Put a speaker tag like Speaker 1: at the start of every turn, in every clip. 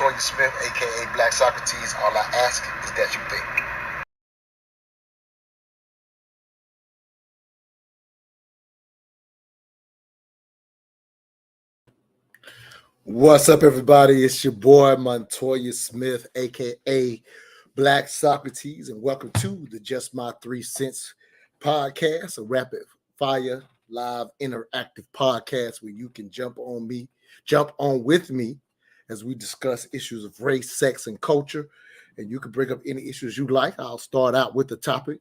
Speaker 1: Montoya Smith, aka Black Socrates. All I ask is that you think.
Speaker 2: What's up, everybody? It's your boy Montoya Smith, aka Black Socrates, and welcome to the Just My 3 Cents podcast, a rapid fire live interactive podcast where you can jump on with me as we discuss issues of race, sex, and culture. And you can bring up any issues you like. I'll start out with the topic,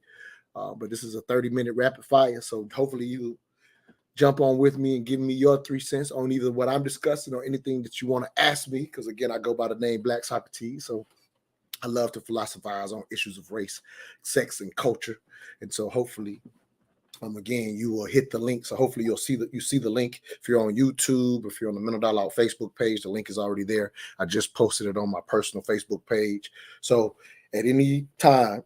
Speaker 2: but this is a 30-minute rapid fire, so hopefully you jump on with me and give me your 3 cents on either what I'm discussing or anything that you want to ask me. Because again, I go by the name Black Socrates, so I love to philosophize on issues of race, sex, and culture. And so hopefully, again, you will hit the link. So hopefully you see the link. If you're on YouTube, if you're on the Mental Dialogue Facebook page, the link is already there. I just posted it on my personal Facebook page. So at any time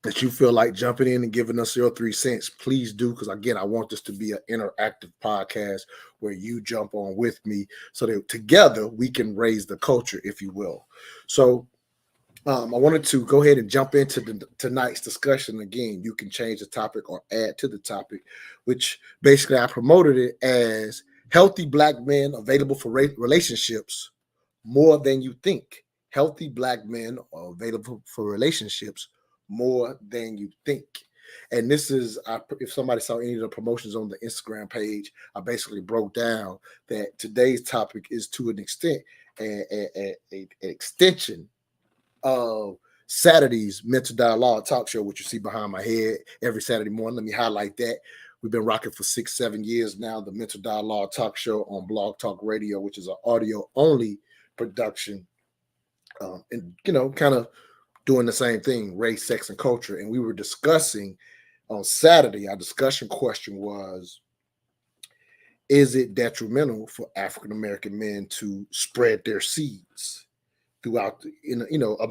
Speaker 2: that you feel like jumping in and giving us your 3 cents, please do. Because again, I want this to be an interactive podcast where you jump on with me so that together we can raise the culture, if you will. So I wanted to go ahead and jump into tonight's discussion. Again, you can change the topic or add to the topic, which basically I promoted it as healthy Black men available for relationships more than you think. Healthy Black men are available for relationships more than you think. And this is, if somebody saw any of the promotions on the Instagram page, I basically broke down that today's topic is to an extent an extension of Saturday's Mental Dialogue talk show, which you see behind my head every Saturday morning. Let me highlight that. We've been rocking for 6-7 years now, the Mental Dialogue talk show on Blog Talk Radio, which is an audio-only production, and, kind of doing the same thing, race, sex, and culture. And we were discussing on Saturday, our discussion question was, is it detrimental for African-American men to spread their seeds throughout,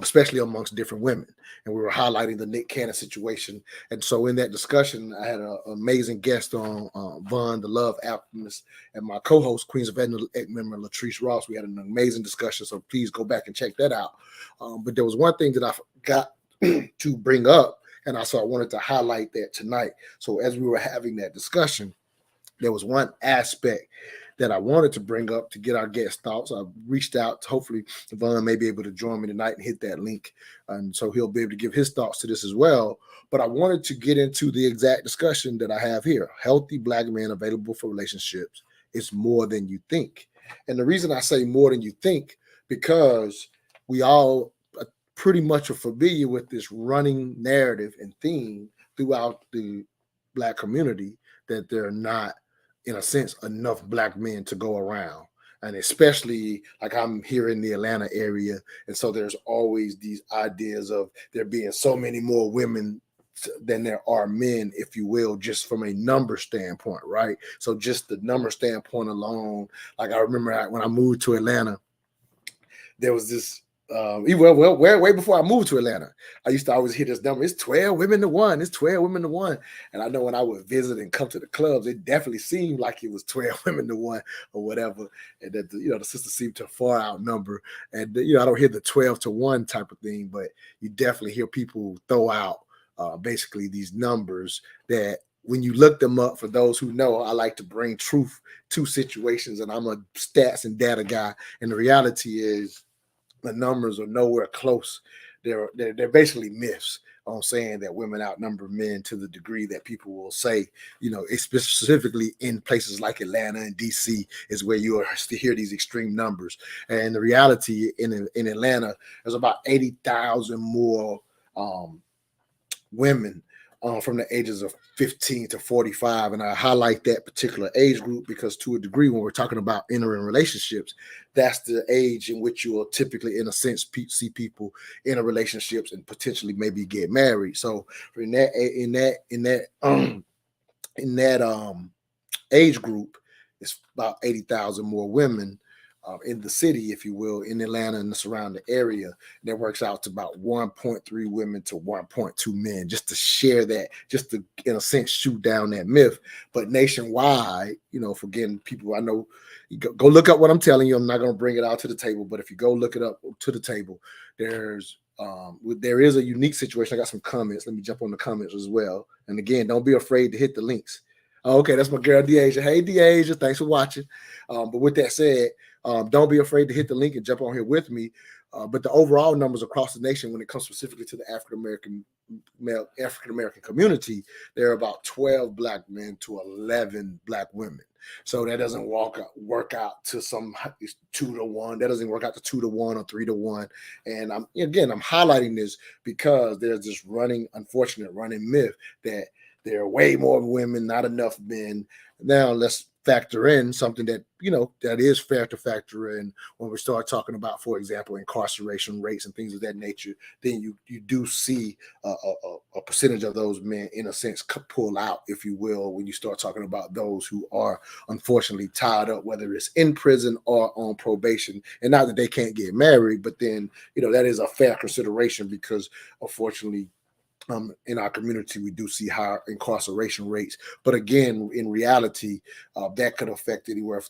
Speaker 2: especially amongst different women? And we were highlighting the Nick Cannon situation. And so in that discussion, I had an amazing guest on, Vaughn, the Love Alchemist, and my co-host, Queens of Edna member Latrice Ross. We had an amazing discussion, so please go back and check that out. But there was one thing that I forgot to bring up, and I wanted to highlight that tonight. So as we were having that discussion, there was one aspect that I wanted to bring up to get our guest thoughts. I reached out. Hopefully, Vaughn may be able to join me tonight and hit that link. And so he'll be able to give his thoughts to this as well. But I wanted to get into the exact discussion that I have here. Healthy Black men available for relationships is more than you think. And the reason I say more than you think, because we all pretty much are familiar with this running narrative and theme throughout the Black community that they're not, in a sense, enough Black men to go around. And especially like I'm here in the Atlanta area. And so there's always these ideas of there being so many more women than there are men, if you will, just from a number standpoint, right? So just the number standpoint alone, like I remember when I moved to Atlanta, there was this, way before I moved to Atlanta, I used to always hear this number. It's 12 women to one. It's 12 women to one. And I know when I would visit and come to the clubs, it definitely seemed like it was 12 women to one or whatever. And that, the sisters seemed to far outnumber. And, I don't hear the 12 to one type of thing, but you definitely hear people throw out basically these numbers that when you look them up, for those who know, I like to bring truth to situations, and I'm a stats and data guy. And the reality is, the numbers are nowhere close. They're basically myths on saying that women outnumber men to the degree that people will say, specifically in places like Atlanta and DC is where you are to hear these extreme numbers. And the reality in Atlanta, there's about 80,000 more women from the ages of 15 to 45. And I highlight that particular age group because to a degree, when we're talking about entering relationships, that's the age in which you will typically, in a sense, see people enter relationships and potentially maybe get married. So in that age group, it's about 80,000 more women in the city, if you will, in Atlanta and the surrounding area, that works out to about 1.3 women to 1.2 men, just to share that, just to, in a sense, shoot down that myth. But nationwide, for again, people, I know, you go look up what I'm telling you. I'm not going to bring it out to the table, but if you go look it up to the table, there is a unique situation. I got some comments. Let me jump on the comments as well. And again, don't be afraid to hit the links. Okay, that's my girl Deasia. Hey Deasia, thanks for watching. But with that said, don't be afraid to hit the link and jump on here with me. But the overall numbers across the nation, when it comes specifically to the African American community, there are about 12 Black men to 11 Black women. So that doesn't work out to some 2-to-1. That doesn't work out to 2-to-1 or 3-to-1. And I'm highlighting this because there's this unfortunate running myth that there are way more women, not enough men. Now let's factor in something that that is fair to factor in when we start talking about, for example, incarceration rates and things of that nature. Then you do see a percentage of those men, in a sense, pull out, if you will, when you start talking about those who are unfortunately tied up, whether it's in prison or on probation. And not that they can't get married, but then that is a fair consideration, because unfortunately, in our community, we do see higher incarceration rates. But again, in reality, that could affect anywhere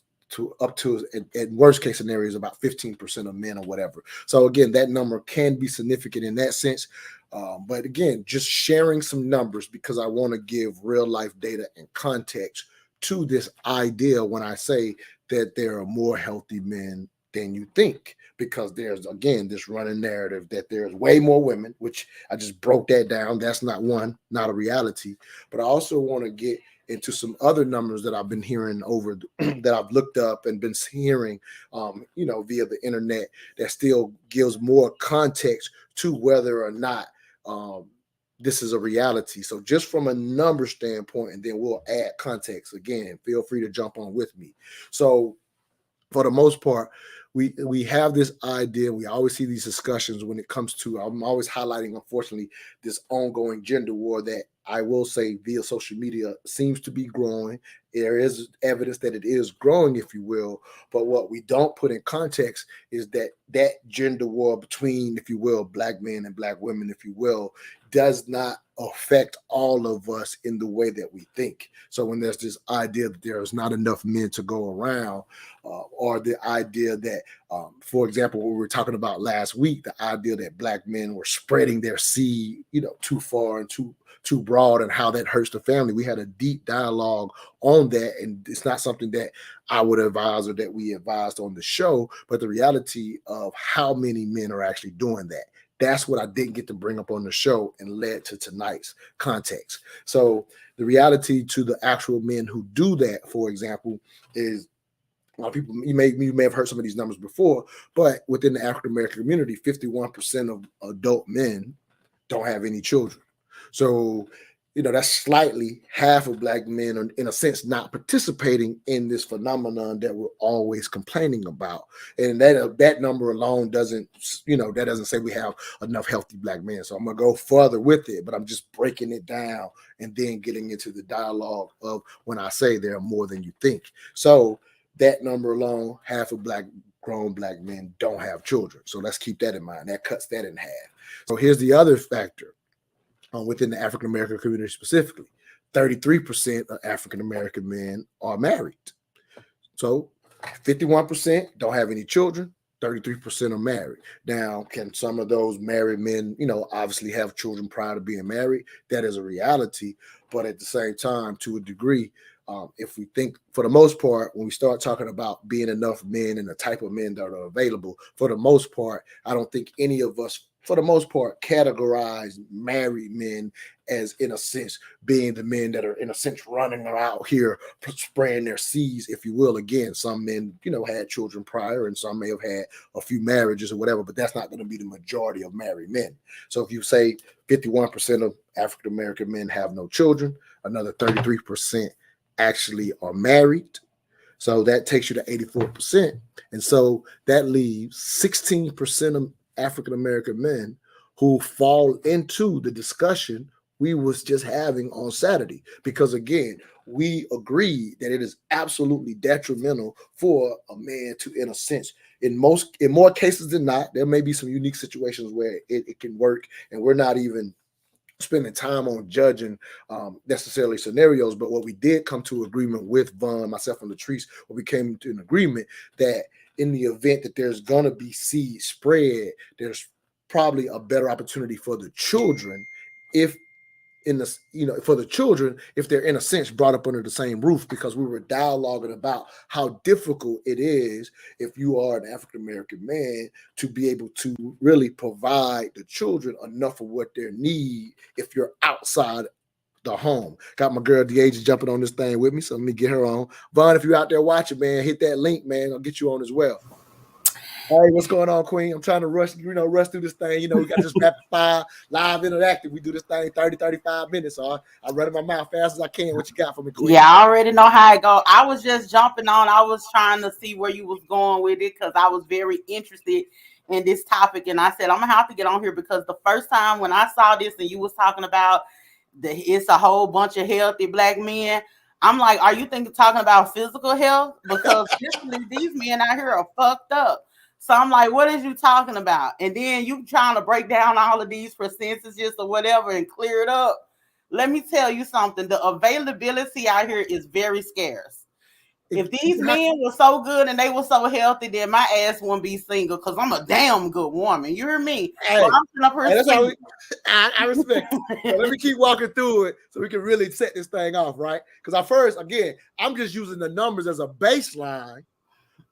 Speaker 2: up to, at worst case scenarios, about 15% of men or whatever. So again, that number can be significant in that sense. But again, just sharing some numbers, because I want to give real life data and context to this idea when I say that there are more healthy men than you think, because there's, again, this running narrative that there's way more women, which I just broke that down. That's not a reality. But I also want to get into some other numbers that I've been hearing over that I've looked up and been hearing via the internet, that still gives more context to whether or not this is a reality. So just from a number standpoint, and then we'll add context. Again, feel free to jump on with me. So for the most part, we have this idea. We always see these discussions when it comes to, I'm always highlighting, unfortunately, this ongoing gender war that I will say via social media seems to be growing. There is evidence that it is growing, if you will. But what we don't put in context is that gender war between, if you will, Black men and Black women, if you will, does not affect all of us in the way that we think. So when there's this idea that there is not enough men to go around, or the idea that, for example, what we were talking about last week, the idea that Black men were spreading their seed, too far and too broad, and how that hurts the family. We had a deep dialogue on that, and it's not something that I would advise or that we advised on the show, but the reality of how many men are actually doing that. That's what I didn't get to bring up on the show, and led to tonight's context. So the reality to the actual men who do that, for example, is a lot of people, you may have heard some of these numbers before, but within the African American community, 51% of adult men don't have any children. So, that's slightly half of Black men are, in a sense, not participating in this phenomenon that we're always complaining about. And that number alone doesn't say we have enough healthy Black men. So I'm going to go further with it, but I'm just breaking it down and then getting into the dialogue of when I say there are more than you think. So that number alone, half of grown Black men don't have children. So let's keep that in mind. That cuts that in half. So here's the other factor. Within the African American community specifically, 33% of African American men are married. So 51% don't have any children, 33% are married. Now, can some of those married men, obviously have children prior to being married? That is a reality. But at the same time, to a degree, if we think, for the most part, when we start talking about being enough men and the type of men that are available, for the most part, I don't think any of us, for the most part, categorize married men as, in a sense, being the men that are, in a sense, running out here spraying their seeds, if you will. Again, some men, had children prior, and some may have had a few marriages or whatever, but that's not going to be the majority of married men. So if you say 51% of African American men have no children, another 33% actually are married. So that takes you to 84%. And so that leaves 16% of African American men who fall into the discussion we was just having on Saturday, because again, we agreed that it is absolutely detrimental for a man to, in a sense, in more cases than not, there may be some unique situations where it can work, and we're not even spending time on judging necessarily scenarios. But what we did come to agreement with Vaughn, myself, and Latrice, we came to an agreement that in the event that there's gonna be seed spread, there's probably a better opportunity for the children if for the children, if they're in a sense brought up under the same roof, because we were dialoguing about how difficult it is if you are an African American man to be able to really provide the children enough of what they need if you're outside the home. Got my girl DH jumping on this thing with me, so let me get her on. Vaughn, if you're out there watching, man, hit that link, man. I'll get you on as well. Hey, what's going on, Queen? I'm trying to rush through this thing. We got this rapid fire, live interactive. We do this thing 30, 35 minutes. So I run in my mouth fast as I can. What you got for me, Queen?
Speaker 3: Yeah, I already know how it go. I was just jumping on. I was trying to see where you was going with it, because I was very interested in this topic. And I said, I'm going to have to get on here, because the first time when I saw this and you was talking about it's a whole bunch of healthy black men, I'm like, are you talking about physical health? Because these men out here are fucked up. So I'm like, what is you talking about? And then you trying to break down all of these percentages or whatever and clear it up. Let me tell you something. The availability out here is very scarce. If these men were so good and they were so healthy, then my ass wouldn't be single, because I'm a damn good woman. You hear me?
Speaker 2: Hey,
Speaker 3: well, I'm up here
Speaker 2: that's how I respect it. So let me keep walking through it so we can really set this thing off, right? Because I'm just using the numbers as a baseline,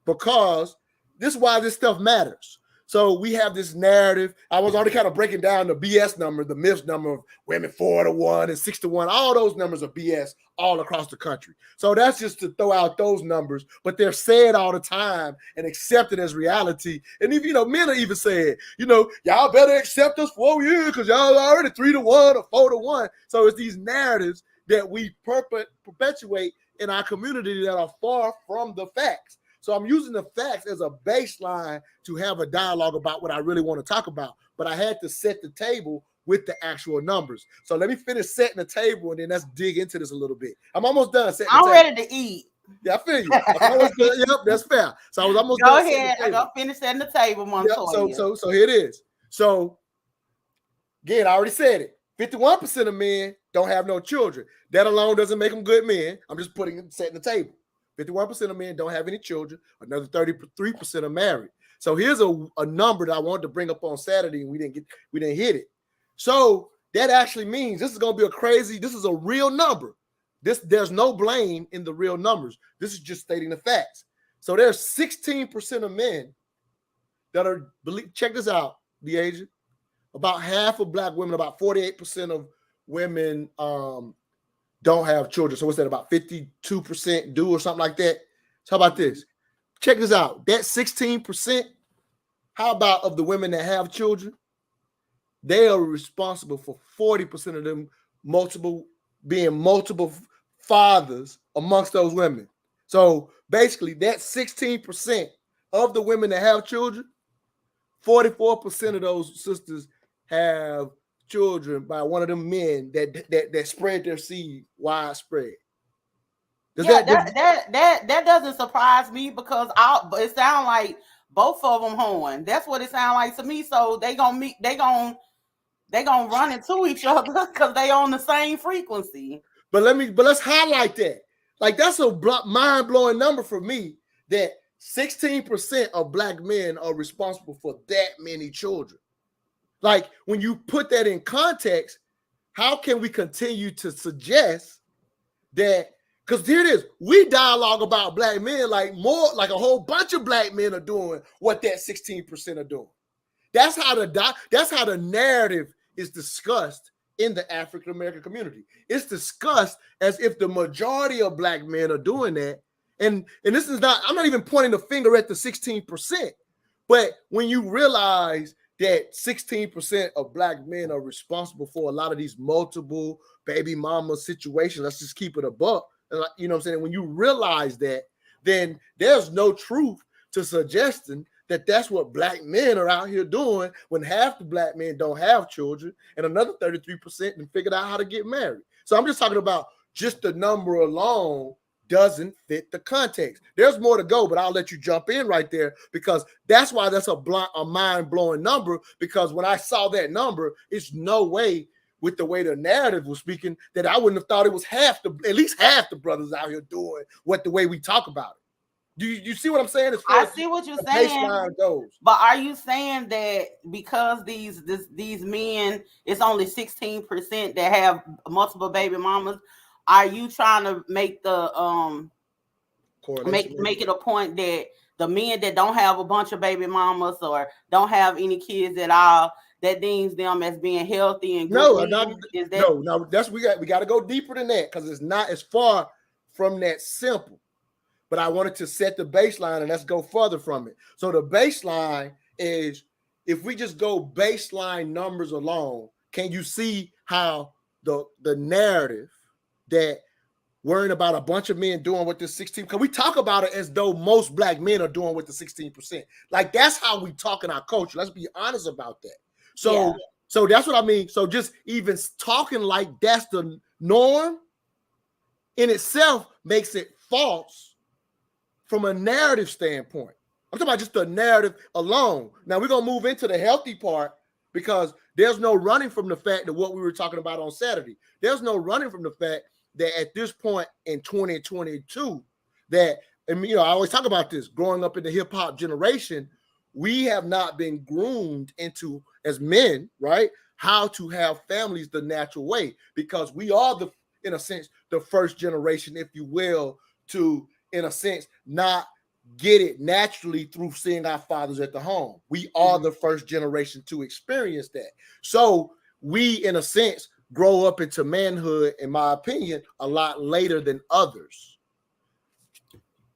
Speaker 2: because this is why this stuff matters. So we have this narrative. I was already kind of breaking down the BS number, the myths number of women 4-1 and 6-1. All those numbers are BS all across the country. So that's just to throw out those numbers, but they're said all the time and accepted as reality. And even, men are even saying, y'all better accept us for you, because y'all already 3-1 or 4-1. So it's these narratives that we perpetuate in our community that are far from the facts. So I'm using the facts as a baseline to have a dialogue about what I really want to talk about. But I had to set the table with the actual numbers. So let me finish setting the table, and then let's dig into this a little bit. I'm almost done setting the table.
Speaker 3: I'm ready to eat.
Speaker 2: Yeah, I feel you. Yep, that's fair. So I was almost
Speaker 3: Go
Speaker 2: done.
Speaker 3: ahead. I'm going to finish setting the table, Montoya.
Speaker 2: Yep, so here it is. So again, I already said it. 51% of men don't have no children. That alone doesn't make them good men. I'm just setting the table. 51% of men don't have any children. Another 33% are married. So here's a number that I wanted to bring up on Saturday, and we didn't hit it. So that actually means this is going to be this is a real number. There's no blame in the real numbers. This is just stating the facts. So there's 16% of men that are, check this out, the agent. About half of black women, about 48% of women don't have children. So what's that, about 52% do or something like that? So how about this? Check this out. That 16%, how about of the women that have children? They are responsible for 40% of them being multiple fathers amongst those women. So basically, that 16% of the women that have children, 44% of those sisters have children by one of them men that spread their seed widespread.
Speaker 3: That doesn't surprise me, because it sounds like both of them hoeing. That's what it sounds like to me. So they gonna run into each other because they on the same frequency.
Speaker 2: But let's highlight that. Like, that's a mind-blowing number for me, that 16% of black men are responsible for that many children. Like, when you put that in context, how can we continue to suggest that? Because here it is, we dialogue about black men like a whole bunch of black men are doing what that 16% are doing. That's how the narrative is discussed in the African American community. It's discussed as if the majority of black men are doing that. And this is not, I'm not even pointing the finger at the 16%, but when you realize that 16% of black men are responsible for a lot of these multiple baby mama situations, let's just keep it a buck. You know what I'm saying? When you realize that, then there's no truth to suggesting that that's what black men are out here doing when half the black men don't have children and another 33% and figured out how to get married. So I'm just talking about just the number alone doesn't fit the context. There's more to go, but I'll let you jump in right there because that's why that's a mind-blowing number, because when I saw that number, it's no way with the way the narrative was speaking that I wouldn't have thought it was at least half the brothers out here doing what the way we talk about it. Do you see what I'm saying?
Speaker 3: I see what you're saying.
Speaker 2: Goes.
Speaker 3: But are you saying that because these men, it's only 16% that have multiple baby mamas? Are you trying to make the make it a point that the men that don't have a bunch of baby mamas or don't have any kids at all, that deems them as being healthy and good?
Speaker 2: No, that's we got to go deeper than that because it's not as far from that simple. But I wanted to set the baseline and let's go further from it. So the baseline is, if we just go baseline numbers alone, can you see how the narrative that worrying about a bunch of men doing what this 16, because we talk about it as though most black men are doing with the 16%. Like that's how we talk in our culture. Let's be honest about that. So that's what I mean. So just even talking like that's the norm in itself makes it false from a narrative standpoint. I'm talking about just the narrative alone. Now we're going to move into the healthy part because there's no running from the fact that what we were talking about on Saturday. There's no running from the fact that at this point in 2022, that, and I always talk about this, growing up in the hip hop generation, we have not been groomed into, as men, right, how to have families the natural way, because we are in a sense, the first generation, if you will, to, in a sense, not get it naturally through seeing our fathers at the home. We are the first generation to experience that. So we, in a sense, grow up into manhood, in my opinion, a lot later than others.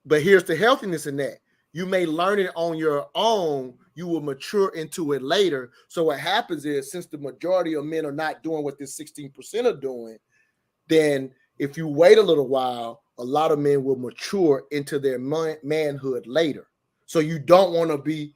Speaker 2: But here's the healthiness in that. You may learn it on your own. You will mature into it later. So what happens is, since the majority of men are not doing what this 16% are doing, then if you wait a little while, a lot of men will mature into their manhood later. So you don't want to be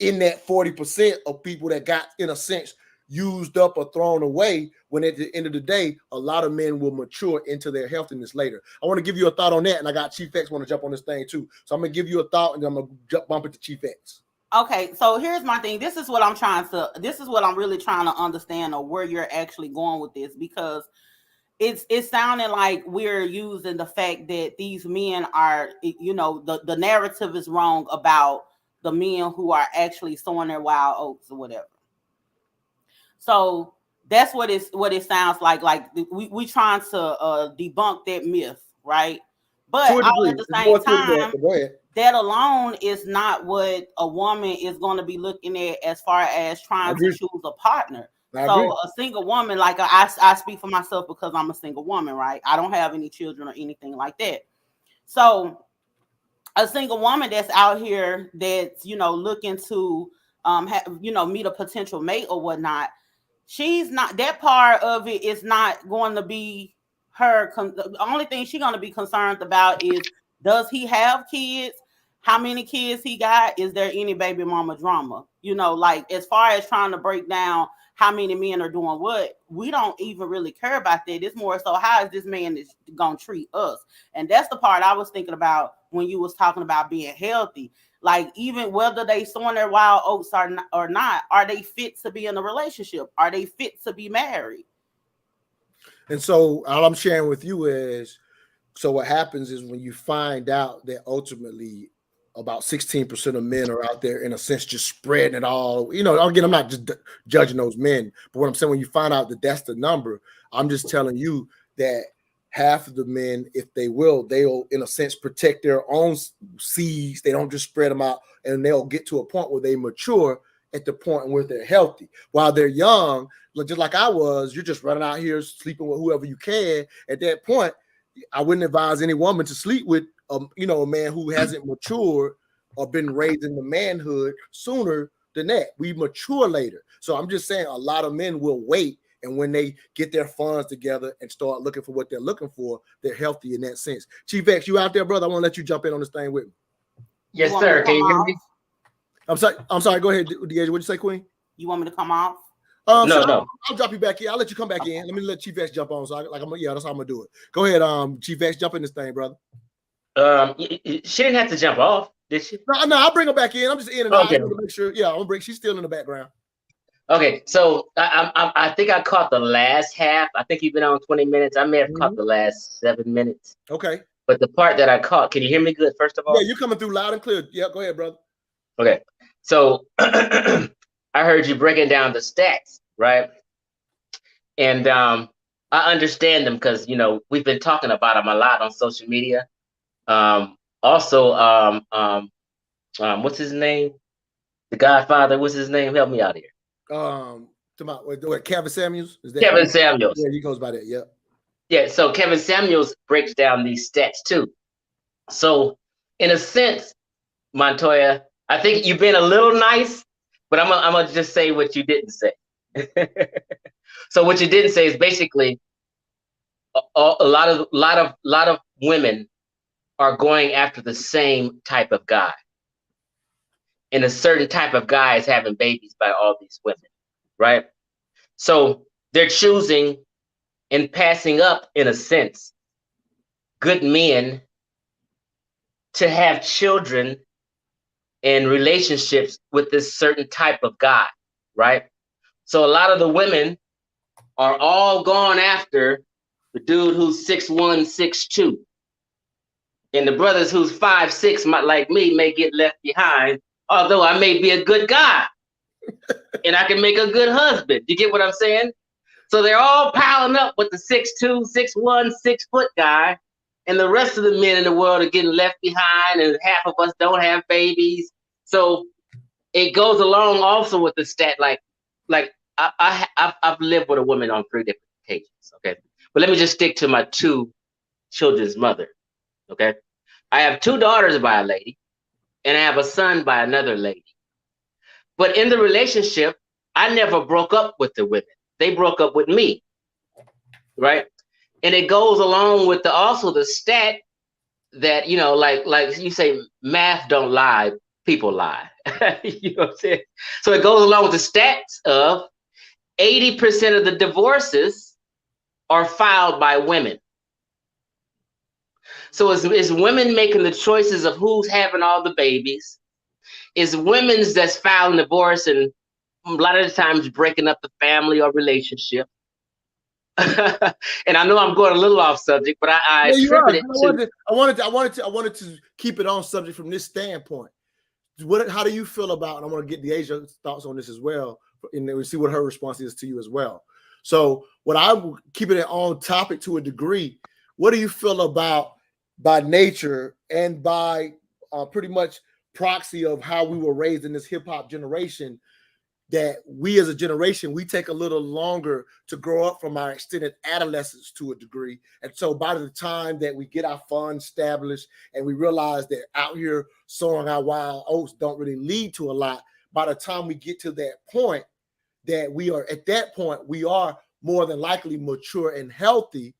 Speaker 2: in that 40% of people that got, in a sense, used up or thrown away, when at the end of the day, a lot of men will mature into their healthiness later. I want to give you a thought on that, and I got Chief X want to jump on this thing too. So I'm going to give you a thought, and then I'm going to bump it to Chief X.
Speaker 3: Okay, so here's my thing. This is what I'm really trying to understand, or where you're actually going with this, because it's sounding like we're using the fact that these men are, the narrative is wrong about the men who are actually sowing their wild oats or whatever. So that's what it sounds like. Like we trying to debunk that myth, right? But all at the same time, that alone is not what a woman is going to be looking at as far as trying to choose a partner. So a single woman, like I speak for myself because I'm a single woman, right? I don't have any children or anything like that. So a single woman that's out here that's, looking to, meet a potential mate or whatnot, she's not, that part of it is not going to be her. The only thing she's going to be concerned about is, does he have kids? How many kids he got? Is there any baby mama drama? Like as far as trying to break down how many men are doing what, we don't even really care about that. It's more so, how is this man going to treat us? And that's the part I was thinking about when you was talking about being healthy. Like, even whether they sowing their wild oats or not, are they fit to be in a relationship? Are they fit to be married?
Speaker 2: And so all I'm sharing with you is, so what happens is, when you find out that ultimately about 16% of men are out there, in a sense, just spreading it all. Again, I'm not just judging those men, but what I'm saying, when you find out that that's the number, I'm just telling you that half of the men, if they'll, in a sense, protect their own seeds. They don't just spread them out, and they'll get to a point where they mature at the point where they're healthy. While they're young, just like I was, you're just running out here sleeping with whoever you can. At that point, I wouldn't advise any woman to sleep with a man who hasn't matured or been raised in the manhood sooner than that. We mature later. So I'm just saying, a lot of men will wait, and when they get their funds together and start looking for what they're looking for, they're healthy in that sense. Chief X, you out there, brother? I want to let you jump in on this thing with me.
Speaker 4: Yes, sir. Can you hear me?
Speaker 2: I'm sorry. I'm sorry. Go ahead, Deja. What'd you say, Queen?
Speaker 3: You want me to come off?
Speaker 2: No,
Speaker 4: No,
Speaker 2: sure,
Speaker 4: no.
Speaker 2: I'll drop you back in. I'll let you come back in. Let me let Chief X jump on. So, yeah, that's how I'm gonna do it. Go ahead, Chief X, jump in this thing, brother.
Speaker 4: She didn't have to jump off, did she?
Speaker 2: No, I'll bring her back in. I'm just in and out.
Speaker 4: Okay.
Speaker 2: I want to make sure. Yeah, I'm gonna bring. She's still in the background.
Speaker 4: Okay, so I think I caught the last half. I think you've been on 20 minutes. I may have caught the last 7 minutes.
Speaker 2: Okay.
Speaker 4: But the part that I caught, can you hear me good, first of all?
Speaker 2: Yeah, you're coming through loud and clear. Yeah, go ahead, brother.
Speaker 4: Okay, so I heard you breaking down the stats, right? And I understand them because, you know, we've been talking about them a lot on social media. Also, what's his name? The Godfather, what's his name? Help me out here.
Speaker 2: Kevin Samuels? Is that
Speaker 4: Kevin Samuels.
Speaker 2: Yeah, he goes by that. Yeah.
Speaker 4: Yeah, so Kevin Samuels breaks down these stats too. So in a sense, Montoya, I think you've been a little nice, but I'm gonna just say what you didn't say. So what you didn't say is basically a lot of women are going after the same type of guy, and a certain type of guy is having babies by all these women, right? So they're choosing and passing up, in a sense, good men to have children and relationships with this certain type of guy, right? So a lot of the women are all going after the dude who's 6'1", 6'2". And the brothers who's 5'6", like me, may get left behind, although I may be a good guy and I can make a good husband. You get what I'm saying? So they're all piling up with the 6'2", 6'1", 6-foot guy, and the rest of the men in the world are getting left behind, and half of us don't have babies. So it goes along also with the stat, like I've lived with a woman on 3 different occasions, okay? But let me just stick to my 2 children's mother, okay? I have 2 daughters by a lady, and I have a son by another lady. But in the relationship, I never broke up with the women. They broke up with me, right? And it goes along with also the stat that, you know, like you say, math don't lie, people lie. You know what I'm saying? So it goes along with the stats of 80% of the divorces are filed by women. So is women making the choices of who's having all the babies? Is women's that's filing divorce and a lot of the times breaking up the family or relationship? And I know I'm going a little off subject, but I attribute it
Speaker 2: I wanted to keep it on subject from this standpoint. How do you feel about? And I want to get Deja's thoughts on this as well, and then we see what her response is to you as well. So, what I'm keeping it on topic to a degree. What do you feel about, by nature and by pretty much proxy of how we were raised in this hip hop generation, that we as a generation, we take a little longer to grow up from our extended adolescence to a degree. And so by the time that we get our fun established and we realize that out here sowing our wild oats don't really lead to a lot, by the time we get to that point, that we are at that point, we are more than likely mature and healthy.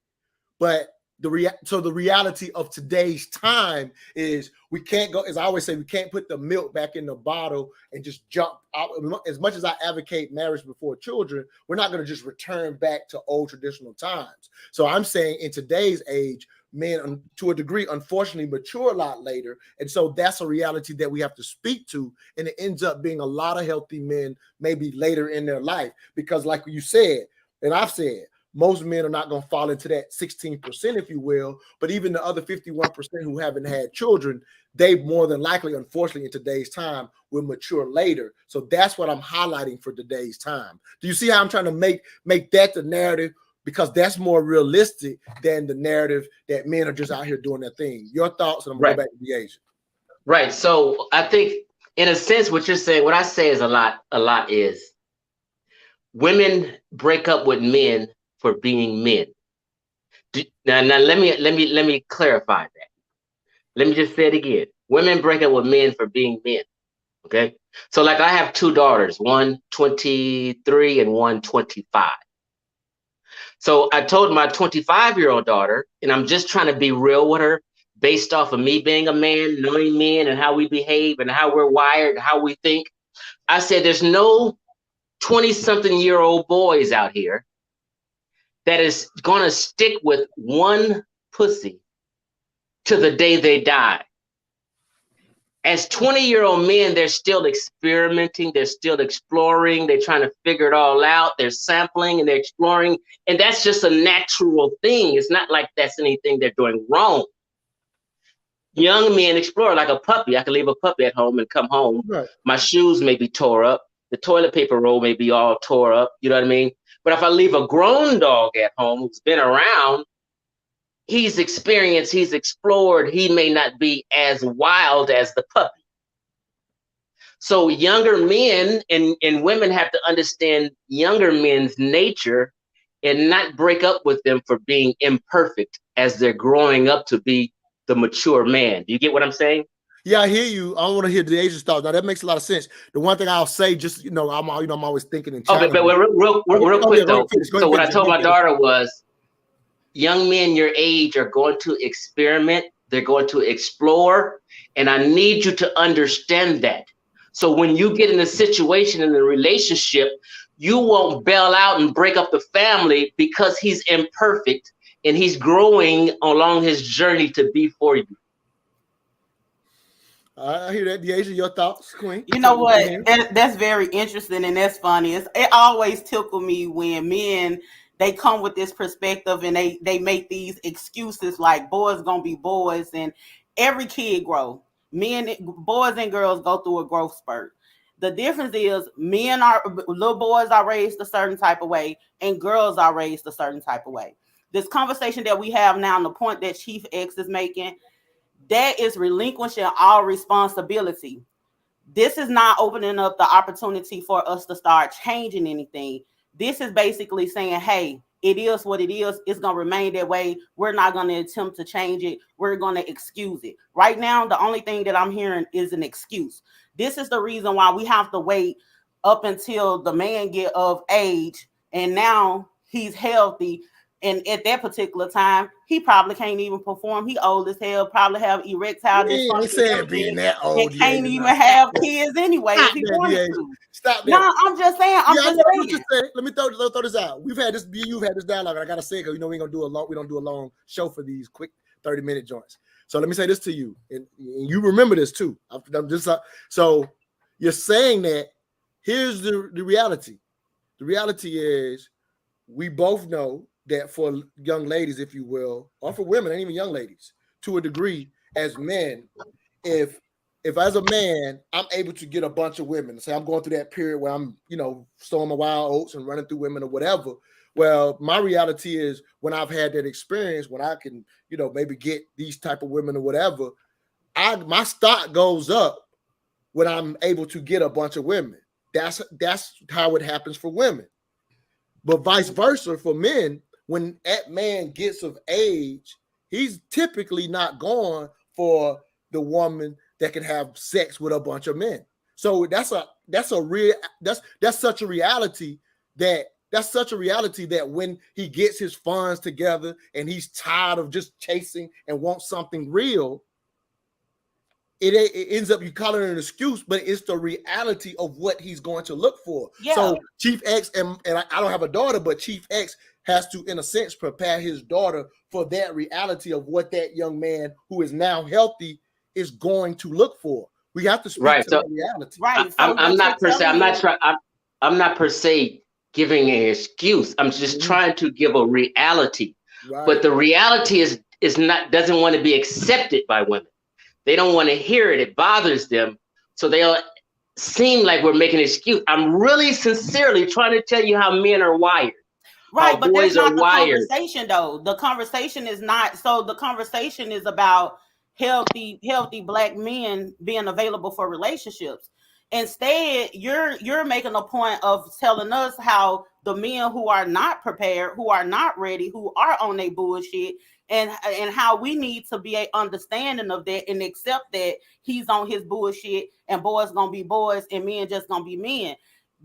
Speaker 2: But the reality of today's time is we can't go, as I always say, we can't put the milk back in the bottle and just jump out. As much as I advocate marriage before children, we're not going to just return back to old traditional times. So I'm saying in today's age, men, to a degree, unfortunately, mature a lot later. And so that's a reality that we have to speak to. And it ends up being a lot of healthy men maybe later in their life. Because like you said, and I've said, most men are not going to fall into that 16%, if you will. But even the other 51% who haven't had children, they more than likely, unfortunately, in today's time, will mature later. So that's what I'm highlighting for today's time. Do you see how I'm trying to make that the narrative? Because that's more realistic than the narrative that men are just out here doing their thing. Your thoughts, and I'm going to go back to the Asian.
Speaker 4: Right. So I think, in a sense, what you're saying, what I say is a lot is women break up with men for being men. Now let me clarify that. Let me just say it again. Women break up with men for being men. Okay. So like I have 2 daughters, one 23 and one 25. So I told my 25-year-old daughter, and I'm just trying to be real with her, based off of me being a man, knowing men and how we behave and how we're wired, how we think. I said, there's no 20-something-year-old boys out here that is going to stick with one pussy to the day they die. As 20-year-old men, they're still experimenting, they're still exploring, they're trying to figure it all out, they're sampling and they're exploring, and that's just a natural thing. It's not like that's anything they're doing wrong. Young men explore like a puppy. I can leave a puppy at home and come home.
Speaker 2: Right.
Speaker 4: My shoes may be tore up. The toilet paper roll may be all tore up. You know what I mean? But if I leave a grown dog at home who's been around, he's experienced, he's explored, he may not be as wild as the puppy. So younger men and women have to understand younger men's nature and not break up with them for being imperfect as they're growing up to be the mature man. Do you get what I'm saying?
Speaker 2: Yeah, I hear you. I want to hear the Asian thoughts. Now that makes a lot of sense. The one thing I'll say, just I'm always thinking in China.
Speaker 4: Okay, but real quick though. So what I told my daughter was, young men your age are going to experiment. They're going to explore, and I need you to understand that. So when you get in a situation in a relationship, you won't bail out and break up the family because he's imperfect and he's growing along his journey to be for you.
Speaker 2: I hear that. Deja, your thoughts, Queen?
Speaker 3: You know what? That's very interesting and that's funny. It always tickled me when men, they come with this perspective and they make these excuses like boys gonna be boys, and every kid grow. Boys and girls go through a growth spurt. The difference is little boys are raised a certain type of way and girls are raised a certain type of way. This conversation that we have now, and the point that Chief X is making, that is relinquishing all responsibility. This is not opening up the opportunity for us to start changing anything. This is basically saying, hey, it is what it is. It's going to remain that way. We're not going to attempt to change it. We're going to excuse it. Right now, the only thing that I'm hearing is an excuse. This is the reason why we have to wait up until the man get of age and now he's healthy. And at that particular time, he probably can't even perform. He old as hell, probably have erectile dysfunction.
Speaker 2: He said being that old.
Speaker 3: He can't even have kids anyway if he wanted to.
Speaker 2: Stop that.
Speaker 3: No, I'm just saying. I'm just saying.
Speaker 2: Let me throw this out. You've had this dialogue, and I gotta say, because we don't do a long show for these quick 30-minute joints. So let me say this to you, and you remember this too. So you're saying that here's the reality. The reality is we both know that for young ladies, if you will, or for women, and even young ladies, to a degree, as men, if as a man, I'm able to get a bunch of women, say I'm going through that period where I'm, sowing my wild oats and running through women or whatever. Well, my reality is when I've had that experience, when I can, maybe get these type of women or whatever, my stock goes up when I'm able to get a bunch of women. That's how it happens for women. But vice versa for men, when that man gets of age, he's typically not going for the woman that can have sex with a bunch of men. So that's such a reality that when he gets his funds together and he's tired of just chasing and wants something real, it ends up, you call it an excuse, but it's the reality of what he's going to look for. Yeah. So Chief X, and I don't have a daughter, but Chief X has to, in a sense, prepare his daughter for that reality of what that young man who is now healthy is going to look for. We have to speak to the reality.
Speaker 3: Right.
Speaker 4: I'm not per se giving an excuse. I'm just trying to give a reality. Right. But the reality doesn't want to be accepted by women. They don't want to hear it. It bothers them. So they'll seem like we're making an excuse. I'm really sincerely trying to tell you how men are wired.
Speaker 3: Right, but that's not the conversation, though. The conversation is not. So the conversation is about healthy Black men being available for relationships. Instead, you're making a point of telling us how the men who are not prepared, who are not ready, who are on their bullshit, and how we need to be a understanding of that and accept that he's on his bullshit and boys gonna be boys and men just gonna be men.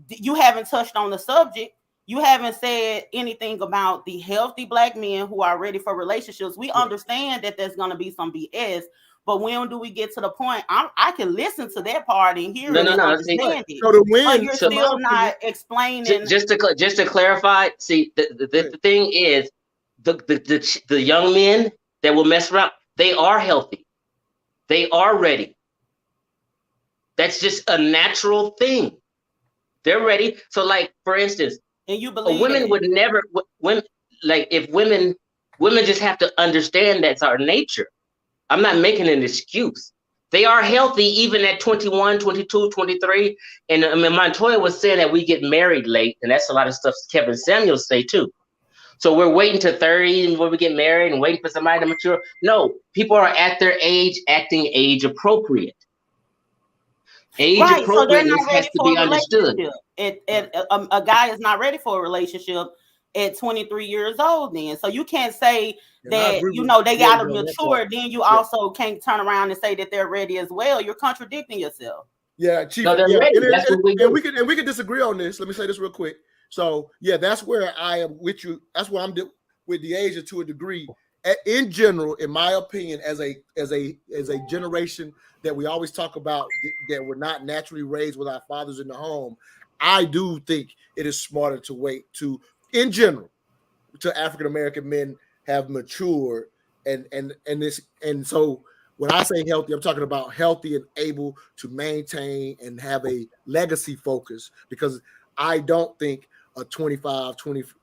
Speaker 3: You haven't touched on the subject. you haven't said anything about the healthy Black men who are ready for relationships. We understand that there's going to be some BS, but when do we get to the point? I can listen to that part and hear it and understand it.
Speaker 2: So the win,
Speaker 3: but you're still not explaining.
Speaker 4: Just to clarify, see, the thing is, the young men that will mess around, they are healthy. They are ready. That's just a natural thing. They're ready. So, like, for instance,
Speaker 3: and you believe
Speaker 4: women would never, if women just have to understand that's our nature. I'm not making an excuse. They are healthy even at 21, 22, 23. And I mean, Montoya was saying that we get married late, and that's a lot of stuff Kevin Samuels say too. So we're waiting to 30 when we get married and waiting for somebody to mature. No, people are at their age acting age appropriate. Age appropriateness has to be understood.
Speaker 3: A guy is not ready for a relationship at 23 years old then. So you can't say that, they got to mature. Then you also can't turn around and say that they're ready as well. You're contradicting yourself.
Speaker 2: Yeah, Chief.
Speaker 4: No,
Speaker 2: and we can disagree on this. Let me say this real quick. So yeah, that's where I am with you. That's where I'm with DeAsia to a degree. In general, in my opinion, as a generation that we always talk about that we're not naturally raised with our fathers in the home, I do think it is smarter to wait to, in general, to African American men have matured and so when I say healthy, I'm talking about healthy and able to maintain and have a legacy focus, because I don't think a 20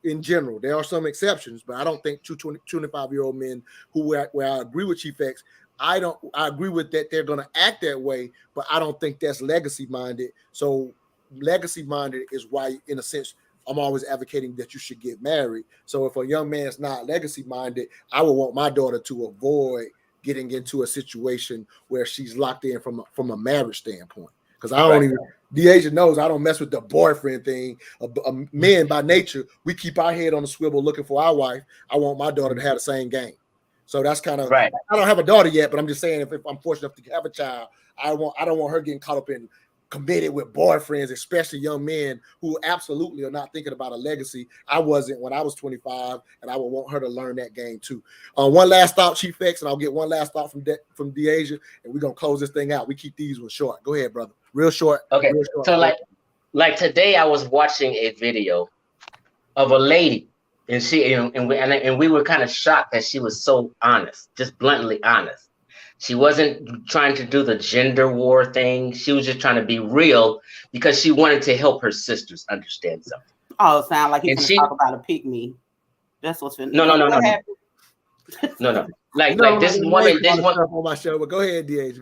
Speaker 2: in general, there are some exceptions, but I don't think 25-year-old men where I agree with Chief X, I agree with that they're going to act that way, but I don't think that's legacy minded. So legacy minded is why, in a sense, I'm always advocating that you should get married. So if a young man is not legacy minded, I would want my daughter to avoid getting into a situation where she's locked in from a marriage standpoint. Because I don't even, DeAsia knows I don't mess with the boyfriend thing. Men by nature, we keep our head on the swivel looking for our wife. I want my daughter to have the same game. So that's kind of right. I don't have a daughter yet, but I'm just saying if I'm fortunate enough to have a child, I don't want her getting caught up in committed with boyfriends, especially young men who absolutely are not thinking about a legacy. I wasn't when I was 25, and I would want her to learn that game too. One last thought, Chief X, and I'll get one last thought from DeAsia, and we're gonna close this thing out. We keep these ones short. Go ahead, brother. Real short.
Speaker 4: Okay.
Speaker 2: Real short.
Speaker 4: So like today, I was watching a video of a lady, and she and we were kind of shocked that she was so honest, just bluntly honest. She wasn't trying to do the gender war thing. She was just trying to be real because she wanted to help her sisters understand something.
Speaker 3: Oh, it sounds like he's going to talk about a picnic. That's what's been.
Speaker 4: No. Like this woman
Speaker 2: on my show. But go ahead, DH.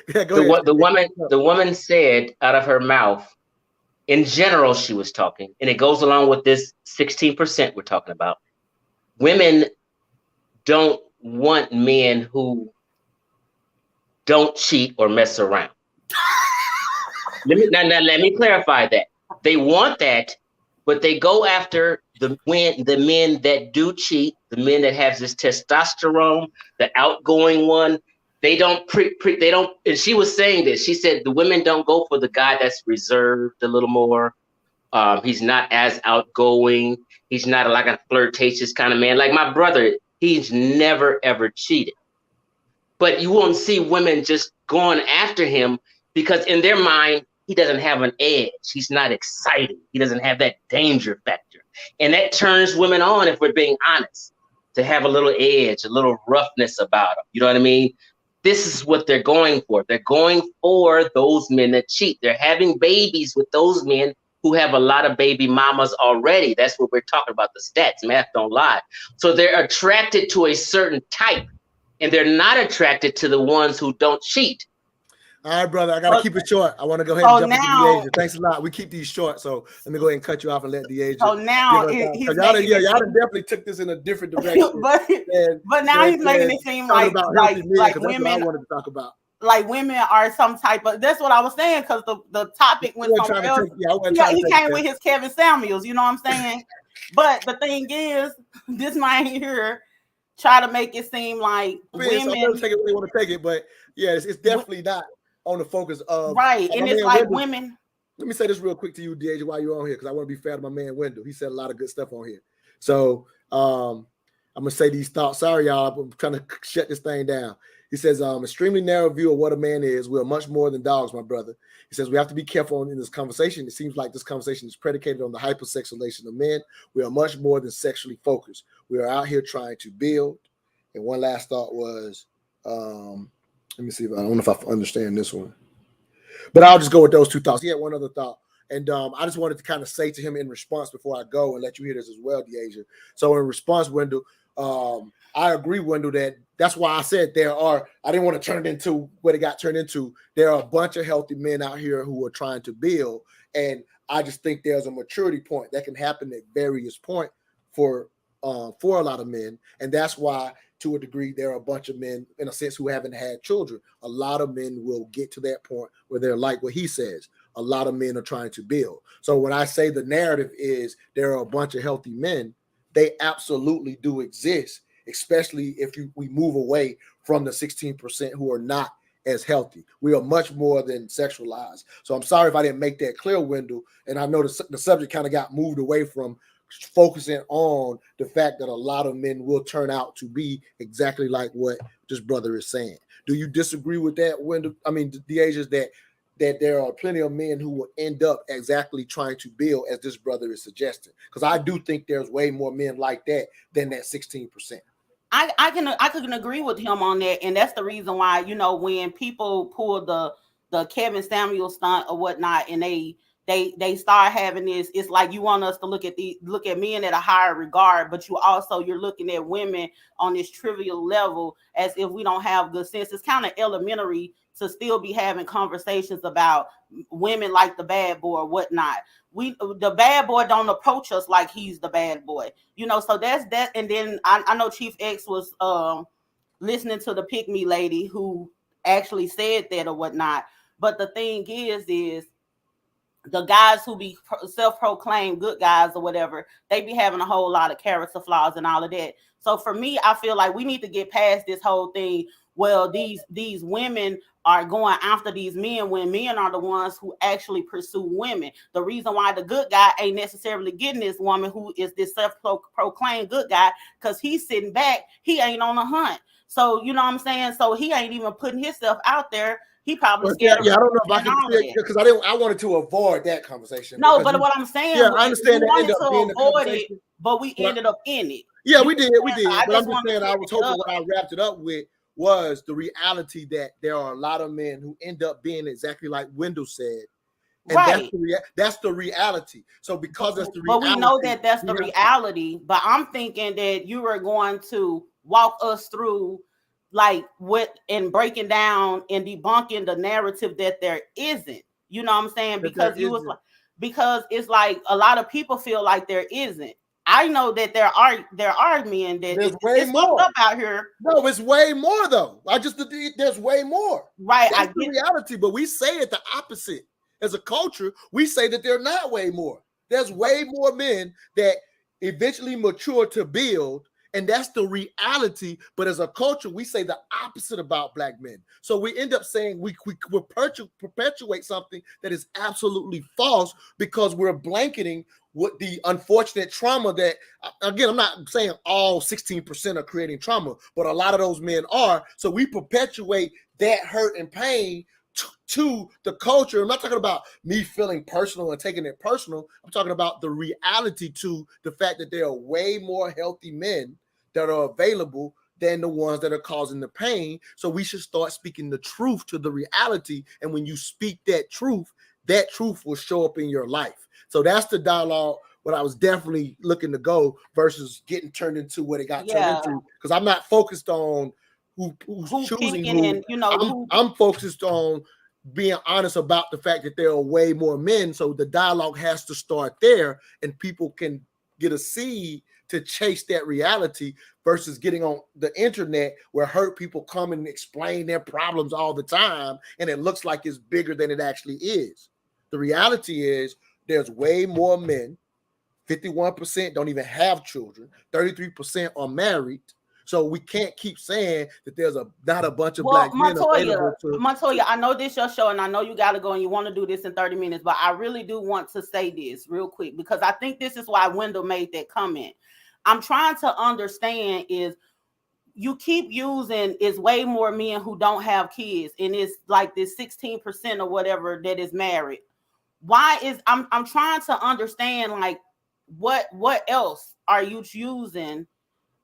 Speaker 4: The woman said out of her mouth, in general, she was talking, and it goes along with this 16% we're talking about. Women don't want men who don't cheat or mess around. Let me clarify that. They want that, but they go after the men that do cheat, the men that have this testosterone, the outgoing one. They don't they don't. And she was saying this. She said the women don't go for the guy that's reserved a little more. He's not as outgoing. He's not like a flirtatious kind of man. Like my brother, he's never ever cheated. But you won't see women just going after him because in their mind, he doesn't have an edge. He's not exciting. He doesn't have that danger factor. And that turns women on, if we're being honest, to have a little edge, a little roughness about them. You know what I mean? This is what they're going for. They're going for those men that cheat. They're having babies with those men who have a lot of baby mamas already. That's what we're talking about, the stats. Math don't lie. So they're attracted to a certain type. And they're not attracted to the ones who don't cheat.
Speaker 2: All right, brother. I gotta keep it short. I want to go ahead and jump into DeAsia. Thanks a lot. We keep these short, so let me go ahead and cut you off and let DeAsia.
Speaker 3: So now
Speaker 2: y'all definitely took this in a different direction.
Speaker 3: but now he's making it seem like women.
Speaker 2: I wanted to talk about.
Speaker 3: Like women are some type of. That's what I was saying because the topic went somewhere else. He came with his Kevin Samuels. You know what I'm saying? But the thing is, this man here try to make it seem like women
Speaker 2: take it where they want to take it, but yeah, it's definitely not on the focus of
Speaker 3: right. And it's like women.
Speaker 2: let me say this real quick to you, DH, while you're on here, because I want to be fair to my man Wendell. He said a lot of good stuff on here. So I'm gonna say these thoughts. Sorry, y'all. I'm trying to shut this thing down. He says, extremely narrow view of what a man is. We are much more than dogs, my brother. He says we have to be careful in this conversation. It seems like this conversation is predicated on the hypersexualization of men. We are much more than sexually focused. We are out here trying to build. And one last thought was, let me see if I don't know if I understand this one. But I'll just go with those two thoughts. He had one other thought. And I just wanted to kind of say to him in response before I go and let you hear this as well, DeAsia. So in response, Wendell, I agree, Wendell, that's why I said I didn't want to turn it into what it got turned into. There are a bunch of healthy men out here who are trying to build. And I just think there's a maturity point that can happen at various points for a lot of men. And that's why, to a degree, there are a bunch of men, in a sense, who haven't had children. A lot of men will get to that point where they're like what he says. A lot of men are trying to build. So when I say the narrative is there are a bunch of healthy men, they absolutely do exist, especially if we move away from the 16% who are not as healthy. We are much more than sexualized. So I'm sorry if I didn't make that clear, Wendell. And I know the subject kind of got moved away from focusing on the fact that a lot of men will turn out to be exactly like what this brother is saying. Do you disagree with that, Wendell? I mean, the age is that there are plenty of men who will end up exactly trying to build as this brother is suggesting. Because I do think there's way more men like that than that 16%.
Speaker 3: I can agree with him on that, and that's the reason why, when people pull the Kevin Samuel stunt or whatnot, and they start having this, it's like you want us to look at men at a higher regard, but you're looking at women on this trivial level as if we don't have good sense. It's kind of elementary to still be having conversations about women like the bad boy or whatnot. The bad boy don't approach us like he's the bad boy, so that's that. And then I know Chief X was listening to the Pick Me lady who actually said that or whatnot. But the thing is the guys who be self-proclaimed good guys or whatever, they be having a whole lot of character flaws and all of that. So for me, I feel like we need to get past this whole thing. Well, these women are going after these men when men are the ones who actually pursue women. The reason why the good guy ain't necessarily getting this woman who is this self-proclaimed good guy, because he's sitting back, he ain't on a hunt. So, you know what I'm saying? So he ain't even putting himself out there. He probably scared.
Speaker 2: Yeah, I don't know if I can say it because I wanted to avoid that conversation.
Speaker 3: No, but what I'm saying,
Speaker 2: yeah, I understand that ended up being
Speaker 3: avoid it, but we ended up in it.
Speaker 2: Yeah, we did. But I'm just saying, I was hoping what I wrapped it up with was the reality that there are a lot of men who end up being exactly like Wendell said. And
Speaker 3: right.
Speaker 2: That's the reality. So because that's the reality.
Speaker 3: But we know that's the reality. But I'm thinking that you are going to walk us through like what and breaking down and debunking the narrative that there isn't. You know what I'm saying? Because it's like a lot of people feel like there isn't. I know that there are men that
Speaker 2: there's way more
Speaker 3: up out here.
Speaker 2: No, it's way more though. There's way more.
Speaker 3: Right.
Speaker 2: That's the reality, but we say it the opposite. As a culture, we say that they're not way more. There's way more men that eventually mature to build, and that's the reality. But as a culture, we say the opposite about Black men. So we end up saying we perpetuate something that is absolutely false because we're blanketing with the unfortunate trauma that, again, I'm not saying all 16% are creating trauma, but a lot of those men are. So we perpetuate that hurt and pain to the culture. I'm not talking about me feeling personal and taking it personal. I'm talking about the reality to the fact that there are way more healthy men that are available than the ones that are causing the pain. So we should start speaking the truth to the reality. And when you speak that truth will show up in your life. So that's the dialogue what I was definitely looking to go versus getting turned into what it got turned into. Because I'm not focused on who's choosing who. And, I'm focused on being honest about the fact that there are way more men. So the dialogue has to start there, and people can get a seed to chase that reality versus getting on the internet where hurt people come and explain their problems all the time, and it looks like it's bigger than it actually is. The reality is there's way more men. 51% don't even have children. 33% are married. So we can't keep saying that there's not a bunch of black men available to.
Speaker 3: Montoya, I know this your show, and I know you got to go and you want to do this in 30 minutes, but I really do want to say this real quick because I think this is why Wendell made that comment. I'm trying to understand is you keep using is way more men who don't have kids, and it's like this 16% or whatever that is married. Why is I'm trying to understand like what else are you using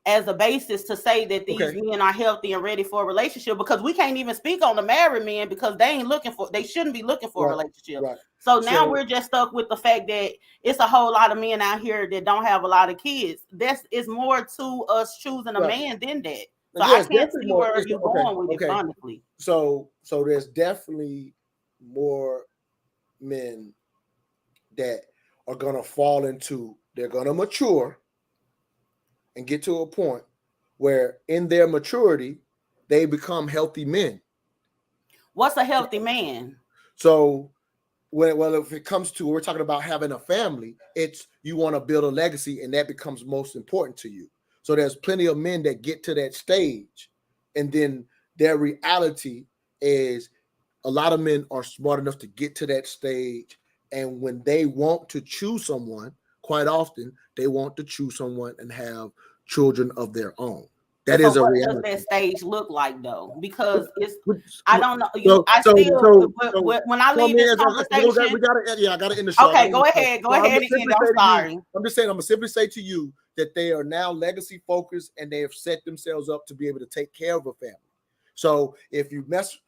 Speaker 3: as a basis to say that these men are healthy and ready for a relationship? Because we can't even speak on the married men because they shouldn't be looking for a relationship. Right. So now we're just stuck with the fact that it's a whole lot of men out here that don't have a lot of kids. It's more to us choosing a man than that. So I can't see where you're going with it, honestly.
Speaker 2: So there's definitely more men that are gonna fall into, they're gonna mature and get to a point where in their maturity, they become healthy men.
Speaker 3: What's a healthy man?
Speaker 2: So if it comes to, we're talking about having a family, it's you want to build a legacy and that becomes most important to you. So there's plenty of men that get to that stage and then their reality is a lot of men are smart enough to get to that stage. And when they want to choose someone, quite often they want to choose someone and have children of their own. That is a reality.
Speaker 3: What does that stage look like though? Because I don't know. When I leave this conversation,
Speaker 2: I got to end the show.
Speaker 3: Okay, go ahead. I'm sorry.
Speaker 2: I'm just saying. I'm gonna simply say to you that they are now legacy focused and they have set themselves up to be able to take care of a family. So if you mess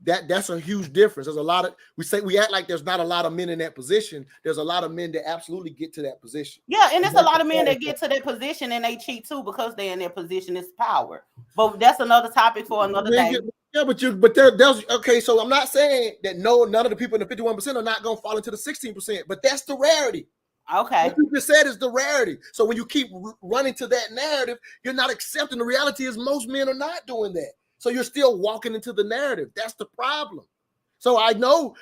Speaker 2: that's a huge difference. There's a lot of we act like there's not a lot of men in that position. There's a lot of men that absolutely get to that position.
Speaker 3: Yeah, and there's a lot of men that get to that position and they cheat too because they're in their position. It's power. But that's another topic for another day.
Speaker 2: Yeah, but there's okay. So I'm not saying that none of the people in the 51% are not going to fall into the 16%, but that's the rarity.
Speaker 3: Okay.
Speaker 2: What you just said is the rarity. So when you keep running to that narrative, you're not accepting the reality is most men are not doing that. So you're still walking into the narrative. That's the problem. So I know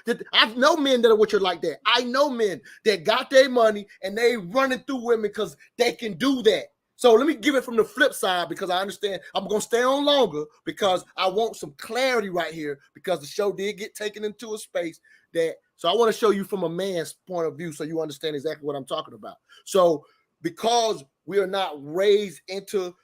Speaker 2: men that are with you like that. I know men that got their money and they running through women because they can do that. So let me give it from the flip side because I understand I'm going to stay on longer because I want some clarity right here because the show did get taken into a space that, so I want to show you from a man's point of view so you understand exactly what I'm talking about. So because we are not raised into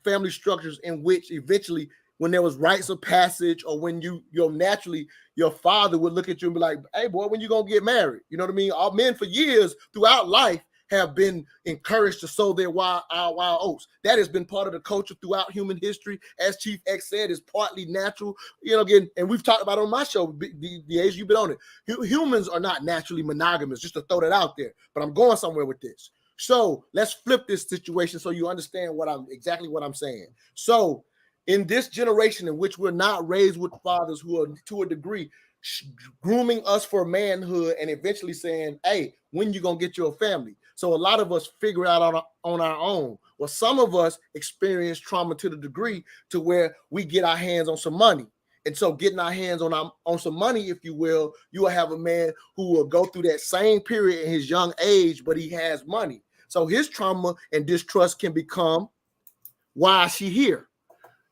Speaker 2: family structures in which eventually when there was rites of passage or when naturally your father would look at you and be like, hey boy, when you going to get married? You know what I mean? All men for years throughout life have been encouraged to sow their wild oats. That has been part of the culture throughout human history. As Chief X said, is partly natural. You know, again, and we've talked about it on my show, the age you've been on it. Humans are not naturally monogamous, just to throw that out there. But I'm going somewhere with this. So let's flip this situation so you understand exactly what I'm saying. So in this generation in which we're not raised with fathers who are to a degree grooming us for manhood and eventually saying, hey, when you gonna get your family? So a lot of us figure it out on our own. Well, some of us experience trauma to the degree to where we get our hands on some money. And so getting our hands on some money, if you will have a man who will go through that same period in his young age, but he has money. So his trauma and distrust can become, why is she here?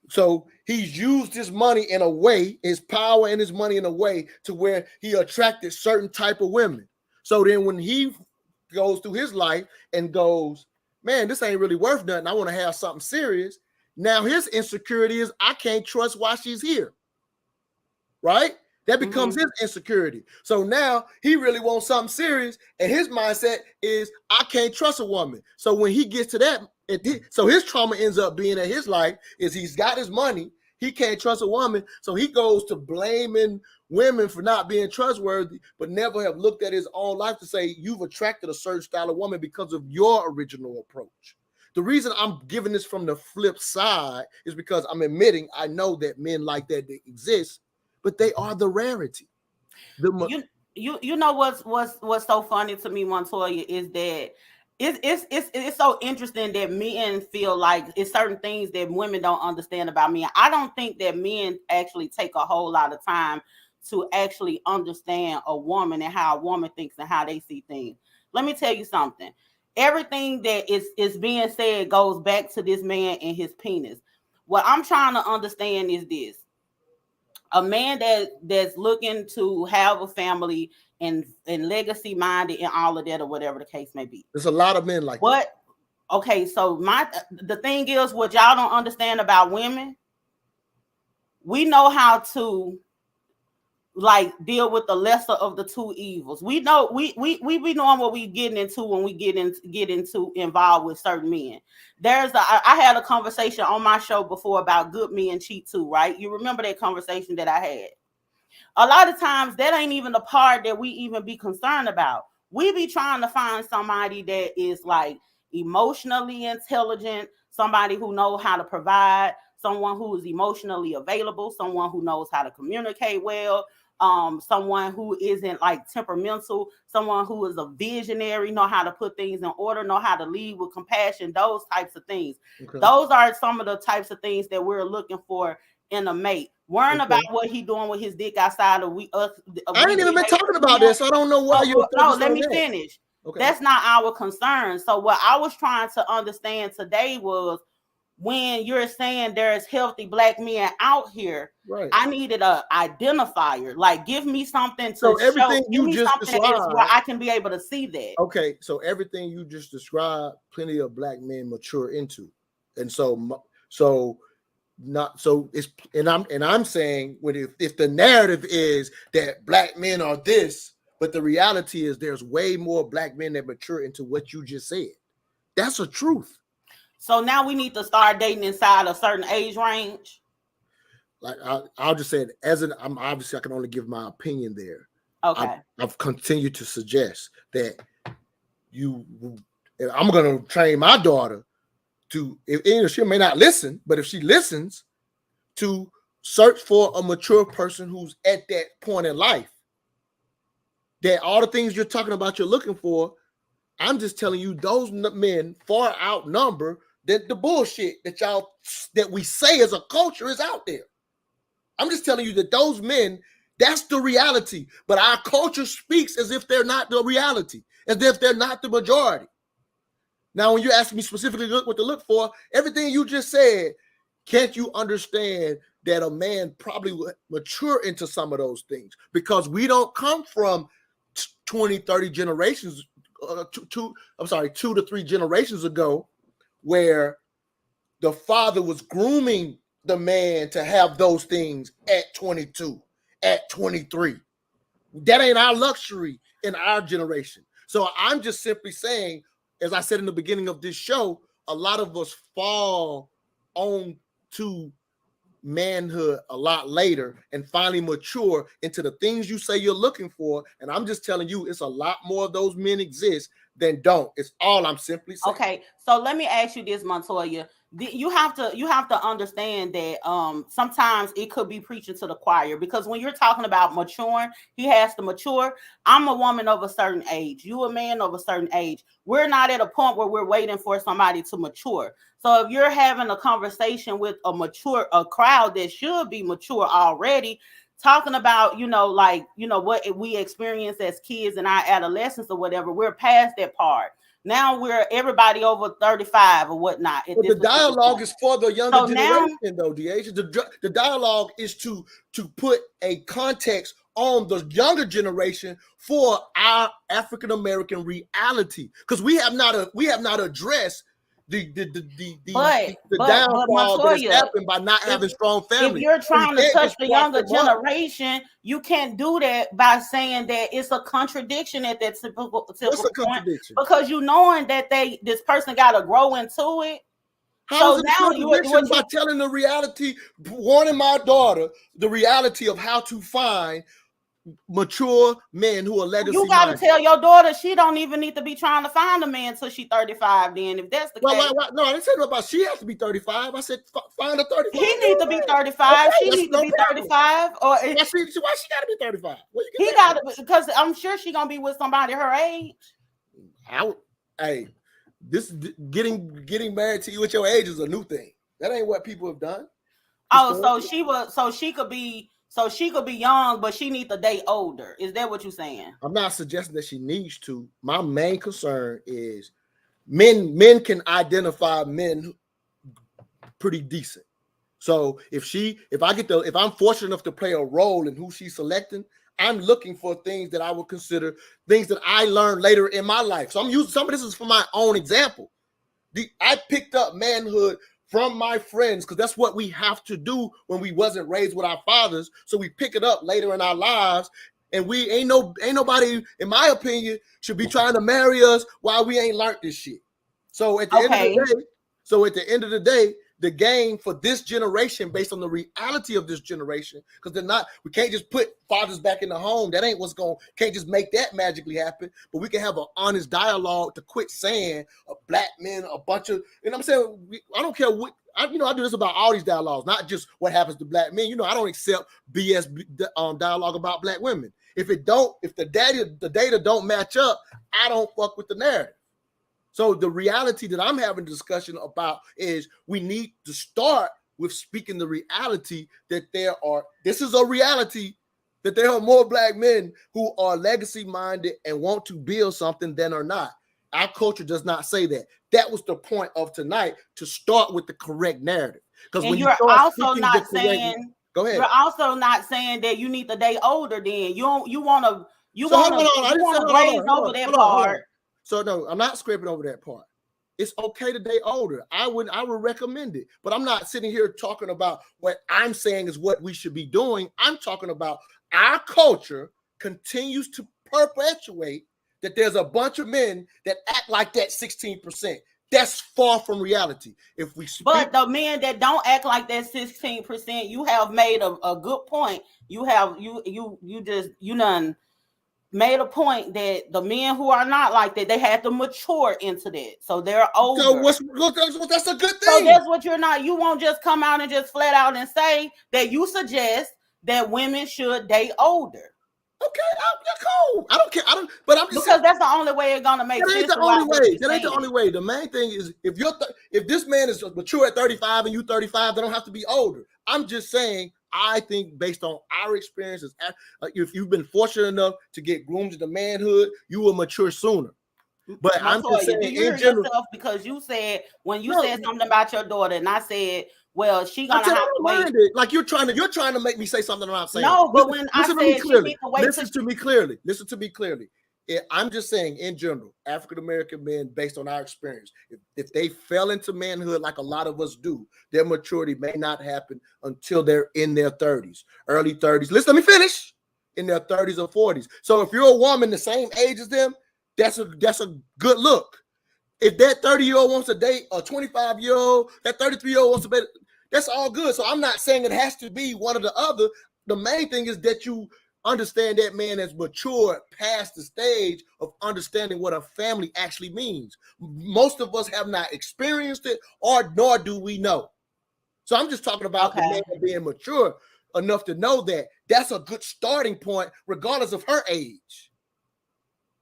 Speaker 2: So he's used his money in a way, his power and his money in a way to where he attracted certain type of women. So then when he goes through his life and goes, man, this ain't really worth nothing. I want to have something serious. Now his insecurity is I can't trust why she's here. Right? That becomes his insecurity. So now he really wants something serious. And his mindset is I can't trust a woman. So when he gets to that, so his trauma ends up being in his life is he's got his money. He can't trust a woman. So he goes to blaming women for not being trustworthy, but never have looked at his own life to say you've attracted a certain style of woman because of your original approach. The reason I'm giving this from the flip side is because I'm admitting I know that men like that they exist, but they are the rarity.
Speaker 3: You know what's so funny to me, Montoya, is that it's so interesting that men feel like it's certain things that women don't understand about men. I don't think that men actually take a whole lot of time to actually understand a woman and how a woman thinks and how they see things. Let me tell you something. everything that is being said goes back to this man and his penis. What I'm trying to understand is this: a man that's looking to have a family and legacy minded and all of that, or whatever the case may be.
Speaker 2: There's a lot of men like
Speaker 3: what that. Okay, so the thing is, what y'all don't understand about women, we know how to like deal with the lesser of the two evils. We know we be knowing what we getting into when we get into involved with certain men. I had a conversation on my show before about good men cheat too, right? You remember that conversation that I had? A lot of times that ain't even the part that we even be concerned about. We be trying to find somebody that is like emotionally intelligent, somebody who knows how to provide, someone who is emotionally available, someone who knows how to communicate well, someone who isn't like temperamental, someone who is a visionary, know how to put things in order, know how to lead with compassion, those types of things. Okay. Those are some of the types of things that we're looking for in a mate. Worrying about what he doing with his dick outside of
Speaker 2: I ain't even been talking about this. I don't know why you're
Speaker 3: let me finish. Okay. That's not our concern. So what I was trying to understand today was, when you're saying there's healthy black men out here, right, I needed a identifier. Like, give me something to
Speaker 2: so everything
Speaker 3: show.
Speaker 2: You just described,
Speaker 3: where I can be able to see that.
Speaker 2: Okay, so everything you just described, plenty of black men mature into, and I'm saying, if the narrative is that black men are this, but the reality is there's way more black men that mature into what you just said. That's a truth.
Speaker 3: So now we need to start dating inside a certain age range.
Speaker 2: Like I'll just say it I'm obviously I can only give my opinion there.
Speaker 3: Okay.
Speaker 2: I've continued to suggest that I'm going to train my daughter to, if she may not listen, but if she listens, to search for a mature person who's at that point in life. That all the things you're talking about, you're looking for. I'm just telling you, those men far outnumber that the bullshit that we say as a culture is out there. I'm just telling you that those men, that's the reality. But our culture speaks as if they're not the reality, as if they're not the majority. Now, when you ask me specifically what to look for, everything you just said, can't you understand that a man probably would mature into some of those things? Because we don't come from 20, 30 generations, 2 to 3 generations ago, where the father was grooming the man to have those things at 22, at 23. That ain't our luxury in our generation. So I'm just simply saying, as I said in the beginning of this show, a lot of us fall on to manhood a lot later and finally mature into the things you say you're looking for. And I'm just telling you, it's a lot more of those men exist than don't. It's all I'm simply saying.
Speaker 3: Okay, so let me ask you this, Montoya. You have to understand that sometimes it could be preaching to the choir, because when you're talking about maturing, he has to mature. I'm a woman of a certain age. You a man of a certain age. We're not at a point where we're waiting for somebody to mature. So if you're having a conversation with a crowd that should be mature already, talking about, what we experience as kids in our adolescence or whatever, we're past that part. Now we're everybody over 35 or whatnot.
Speaker 2: But the dialogue is for the younger generation, though, Deasia. The dialogue is to put a context on the younger generation for our African American reality, because we have not addressed the downfall that has happened by not having strong families.
Speaker 3: If you're trying to touch the younger generation, you can't do that by saying that it's a contradiction at that typical point, because you knowing that this person got to grow into it.
Speaker 2: How is it now you by telling the reality, warning my daughter the reality of how to find mature men who are legacy.
Speaker 3: You got to tell your daughter she don't even need to be trying to find a man until she's 35. Then, if that's the case,
Speaker 2: no, I didn't say about she has to be 35. I said find a 35.
Speaker 3: He needs to be 35. Okay, she needs to be 35. Or why she got
Speaker 2: to be 35?
Speaker 3: He got to, because I'm sure she's gonna be with somebody her age.
Speaker 2: This getting married to you at your age is a new thing. That ain't what people have done.
Speaker 3: So she could be young, but she needs to date older. Is that what you're saying?
Speaker 2: I'm not suggesting that she needs to. My main concern is men can identify men pretty decent. So if I'm fortunate enough to play a role in who she's selecting, I'm looking for things that I would consider things that I learned later in my life. So I'm using some of this is for my own example. I picked up manhood from my friends because that's what we have to do when we wasn't raised with our fathers. So we pick it up later in our lives, and we ain't nobody, in my opinion, should be trying to marry us while we ain't learned this shit. So at the end of the day, the game for this generation, based on the reality of this generation, because we can't just put fathers back in the home. That ain't can't just make that magically happen. But we can have an honest dialogue to quit saying black men, a bunch of, and I'm saying, I don't care what, I do this about all these dialogues, not just what happens to black men. I don't accept BS dialogue about black women. If the data don't match up, I don't fuck with the narrative. So the reality that I'm having a discussion about is we need to start with speaking the reality that this is a reality that there are more black men who are legacy minded and want to build something than are not. Our culture does not say that. That was the point of tonight, to start with the correct narrative. Because when
Speaker 3: you're also not saying,
Speaker 2: go ahead.
Speaker 3: You're also not saying that you need to date older. Then you want to raise over that part.
Speaker 2: So no, I'm not scraping over that part. It's okay to date older. I would recommend it, but I'm not sitting here talking about what I'm saying is what we should be doing. I'm talking about our culture continues to perpetuate that there's a bunch of men that act like that 16%. That's far from reality.
Speaker 3: But the men that don't act like that 16%, you have made a good point. You done made a point that the men who are not like that, they had to mature into that. So they're older.
Speaker 2: So that's a good thing.
Speaker 3: So that's what you won't just come out and just flat out and say that you suggest that women should date older.
Speaker 2: Okay, cool. I don't care. But I'm just
Speaker 3: because that's the only way it's gonna make sense.
Speaker 2: That ain't the only way. That ain't the only way. The main thing is if this man is mature at 35 and you 35, they don't have to be older. I'm just saying. I think based on our experiences, if you've been fortunate enough to get groomed into manhood, you will mature sooner. But I'm just saying, in general,
Speaker 3: because you said said something about your daughter, and I said, well, she gonna have to wait.
Speaker 2: Like you're trying to make me say something I'm not saying.
Speaker 3: No, but when I said she needs to wait,
Speaker 2: listen to me clearly. Listen to me clearly. I'm just saying, in general, African American men, based on our experience, if they fell into manhood like a lot of us do, their maturity may not happen until they're in their 30s, early 30s. Let me finish. In their 30s or 40s. So if you're a woman the same age as them, that's a good look. If that 30-year-old wants to date a 25-year-old, that 33-year-old wants to date, that's all good. So I'm not saying it has to be one or the other. The main thing is that you understand that man has matured past the stage of understanding what a family actually means. Most of us have not experienced it, nor do we know. So I'm just talking about the man being mature enough to know that that's a good starting point, regardless of her age.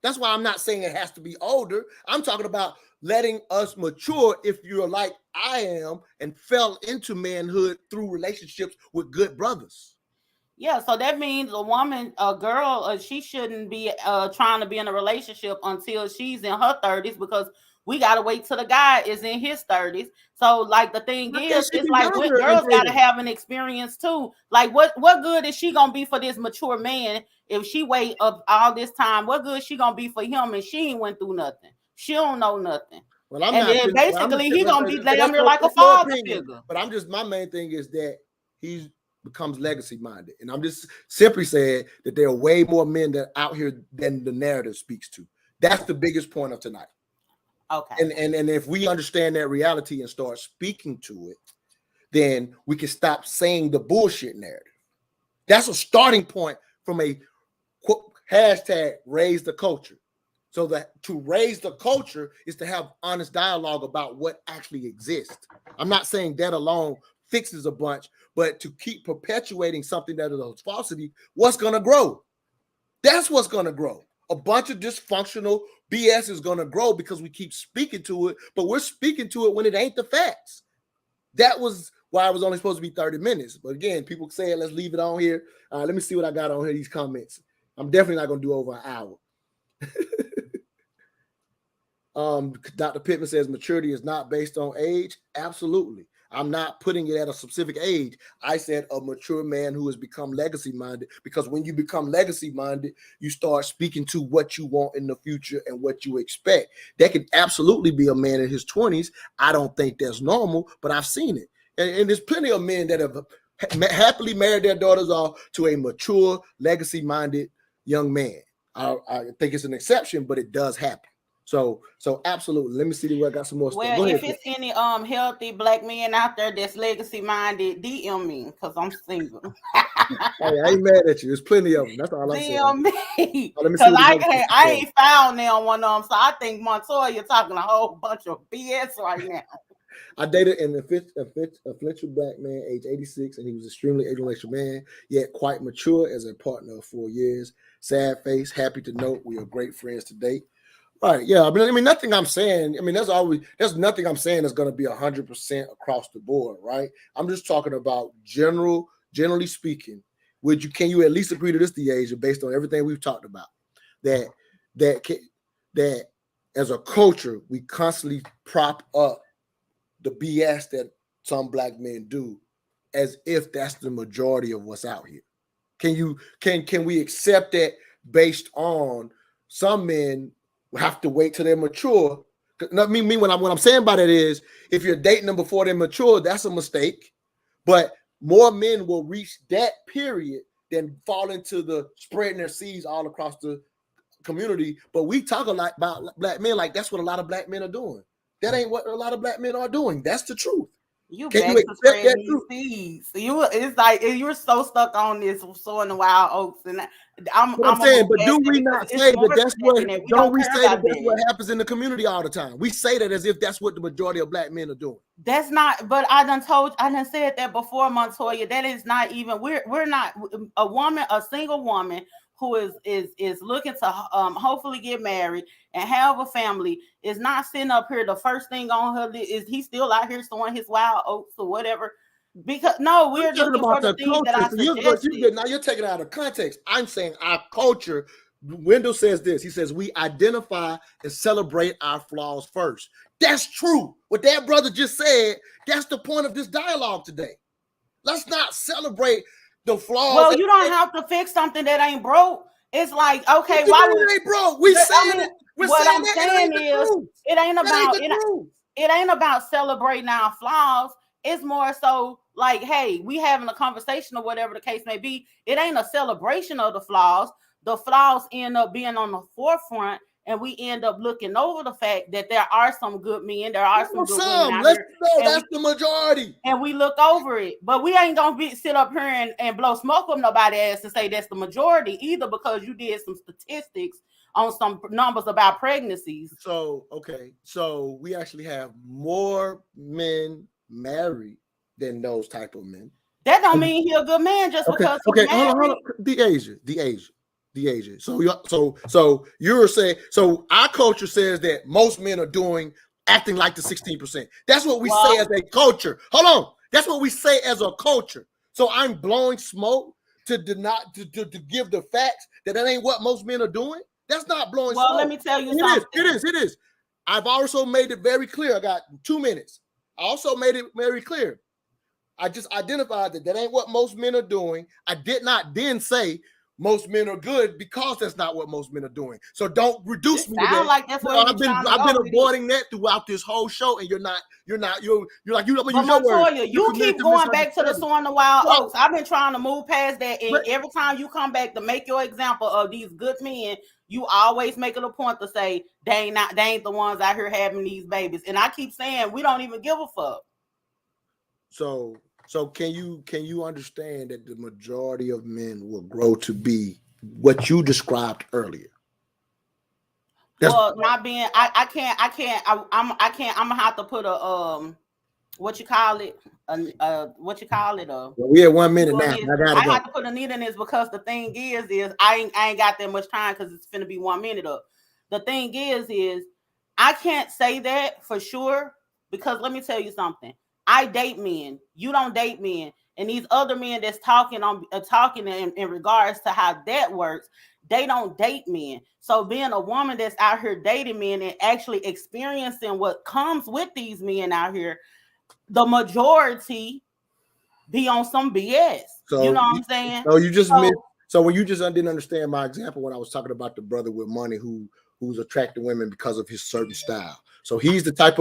Speaker 2: That's why I'm not saying it has to be older. I'm talking about letting us mature if you're like I am and fell into manhood through relationships with good brothers.
Speaker 3: Yeah, so that means a girl, she shouldn't be trying to be in a relationship until she's in her 30s, because we got to wait till the guy is in his 30s. So, like, the thing is, it's like girls got to have an experience too. Like, what good is she going to be for this mature man if she wait up all this time? What good is she going to be for him and she ain't went through nothing? She don't know nothing.
Speaker 2: Well,
Speaker 3: then basically he going to be damn near like a father figure.
Speaker 2: But my main thing is that he's becomes legacy minded. And I'm just simply saying that there are way more men that are out here than the narrative speaks to. That's the biggest point of tonight.
Speaker 3: Okay.
Speaker 2: And if we understand that reality and start speaking to it, then we can stop saying the bullshit narrative. That's a starting point from a hashtag raise the culture. So that to raise the culture is to have honest dialogue about what actually exists. I'm not saying that alone fixes a bunch, but to keep perpetuating something that is a falsity, what's going to grow? That's what's going to grow. A bunch of dysfunctional BS is going to grow because we keep speaking to it, but we're speaking to it when it ain't the facts. That was why it was only supposed to be 30 minutes. But again, people say, let's leave it on here. Let me see what I got on here, these comments. I'm definitely not going to do over an hour. Dr. Pittman says maturity is not based on age. Absolutely. I'm not putting it at a specific age. I said a mature man who has become legacy minded, because when you become legacy minded, you start speaking to what you want in the future and what you expect. That could absolutely be a man in his 20s. I don't think that's normal, but I've seen it. And there's plenty of men that have happily married their daughters off to a mature, legacy minded young man. I think it's an exception, but it does happen. So absolutely. Let me see if I got some more stuff.
Speaker 3: Well, if it's any healthy black men out there that's legacy minded, DM me, because I'm single.
Speaker 2: Hey, I ain't mad at you. There's plenty of them. That's all I'm saying.
Speaker 3: DM me, because I ain't found them one of them. So I think Montoya talking a whole bunch of BS right now.
Speaker 2: I dated an influential black man, age 86, and he was extremely intellectual man, yet quite mature as a partner of 4 years. Sad face, happy to note we are great friends to date. Right, yeah. I mean, nothing I'm saying. I mean, there's nothing I'm saying is going to be 100% across the board, right? I'm just talking about generally speaking. Can you at least agree to this, DeAsia, based on everything we've talked about, that as a culture we constantly prop up the BS that some black men do, as if that's the majority of what's out here? Can we accept that based on some men have to wait till they're mature? What I'm saying by that is, if you're dating them before they're mature, that's a mistake. But more men will reach that period than fall into the spreading their seeds all across the community. But we talk a lot about black men like that's what a lot of black men are doing. That ain't what a lot of black men are doing. That's the truth.
Speaker 3: Can you accept that seeds? It's like you're so stuck on this sowing the wild oats, and I'm
Speaker 2: saying, but do we not say that that's what? Don't we say that that's what happens in the community all the time? We say that as if that's what the majority of black men are doing.
Speaker 3: That's not. But I done said that before, Montoya. That is not even. We're not a woman, a single woman who is looking to hopefully get married and have a family, is not sitting up here. The first thing on her list is he's still out here sowing his wild oats or whatever. Because no, we're looking for the things that I suggested.
Speaker 2: Now you're taking it out of context. I'm saying our culture. Wendell says this. He says we identify and celebrate our flaws first. That's true. What that brother just said. That's the point of this dialogue today. Let's not celebrate the flaws.
Speaker 3: Well, you don't have to fix something that ain't broke. It's like, okay, why would
Speaker 2: it ain't broke? We saying it.
Speaker 3: What I'm saying is, it ain't about celebrating our flaws. It's more so like, hey, we having a conversation or whatever the case may be. It ain't a celebration of the flaws. The flaws end up being on the forefront, and we end up looking over the fact that there are some good men, there are some good women out here.
Speaker 2: That's the majority.
Speaker 3: And we look over it. But we ain't going to sit up here and blow smoke up nobody's ass and say that's the majority either, because you did some statistics on some numbers about pregnancies.
Speaker 2: So, okay. So we actually have more men married than those type of men.
Speaker 3: That don't mean he's a good man just because he's married.
Speaker 2: Hold on. The Asia. So you're saying, so our culture says that most men are acting like the 16%. That's what we say as a culture. Hold on. That's what we say as a culture. So I'm blowing smoke to give the facts that ain't what most men are doing. That's not blowing smoke.
Speaker 3: Well, let me tell you something.
Speaker 2: It is. I've also made it very clear. I got 2 minutes. I also made it very clear. I just identified that ain't what most men are doing. I did not then say most men are good, because that's not what most men are doing. So don't reduce me to that.
Speaker 3: Like that's what
Speaker 2: I've been avoiding that throughout this whole show, and you're like you.
Speaker 3: But Montoya, you keep going back to the sowing the wild oats. I've been trying to move past that, and every time you come back to make your example of these good men, you always make it a point to say they ain't the ones out here having these babies. And I keep saying we don't even give a fuck.
Speaker 2: So can you understand that the majority of men will grow to be what you described earlier?
Speaker 3: Not being, I can't. I'm gonna have to put a what you call it?
Speaker 2: We have 1 minute now.
Speaker 3: I have to put a need in this, because the thing is I ain't got that much time, because it's finna be 1 minute up. The thing is I can't say that for sure, because let me tell you something. I date men. You don't date men. And these other men that's talking in regards to how that works, they don't date men. So being a woman that's out here dating men and actually experiencing what comes with these men out here, the majority be on some BS.
Speaker 2: So,
Speaker 3: you know what I'm saying?
Speaker 2: So you just missed. So when you just didn't understand my example when I was talking about the brother with money who's attracting women because of his certain style. So he's the type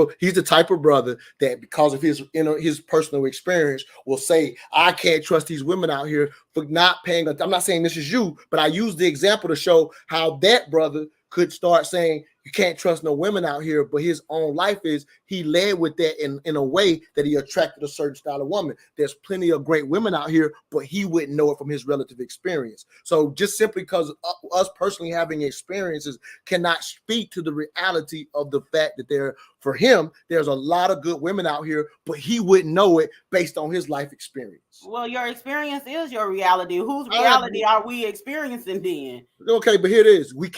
Speaker 2: of brother that because of his personal experience will say, I can't trust these women out here for not paying. I'm not saying this is you, but I use the example to show how that brother could start saying you can't trust no women out here, but his own life is he led with that in a way that he attracted a certain style of woman. There's plenty of great women out here, but he wouldn't know it from his relative experience. So just simply because us personally having experiences cannot speak to the reality of the fact that for him, there's a lot of good women out here, but he wouldn't know it based on his life experience.
Speaker 3: Well, your experience is your reality. Whose reality are we experiencing then?
Speaker 2: Okay, but here it is. We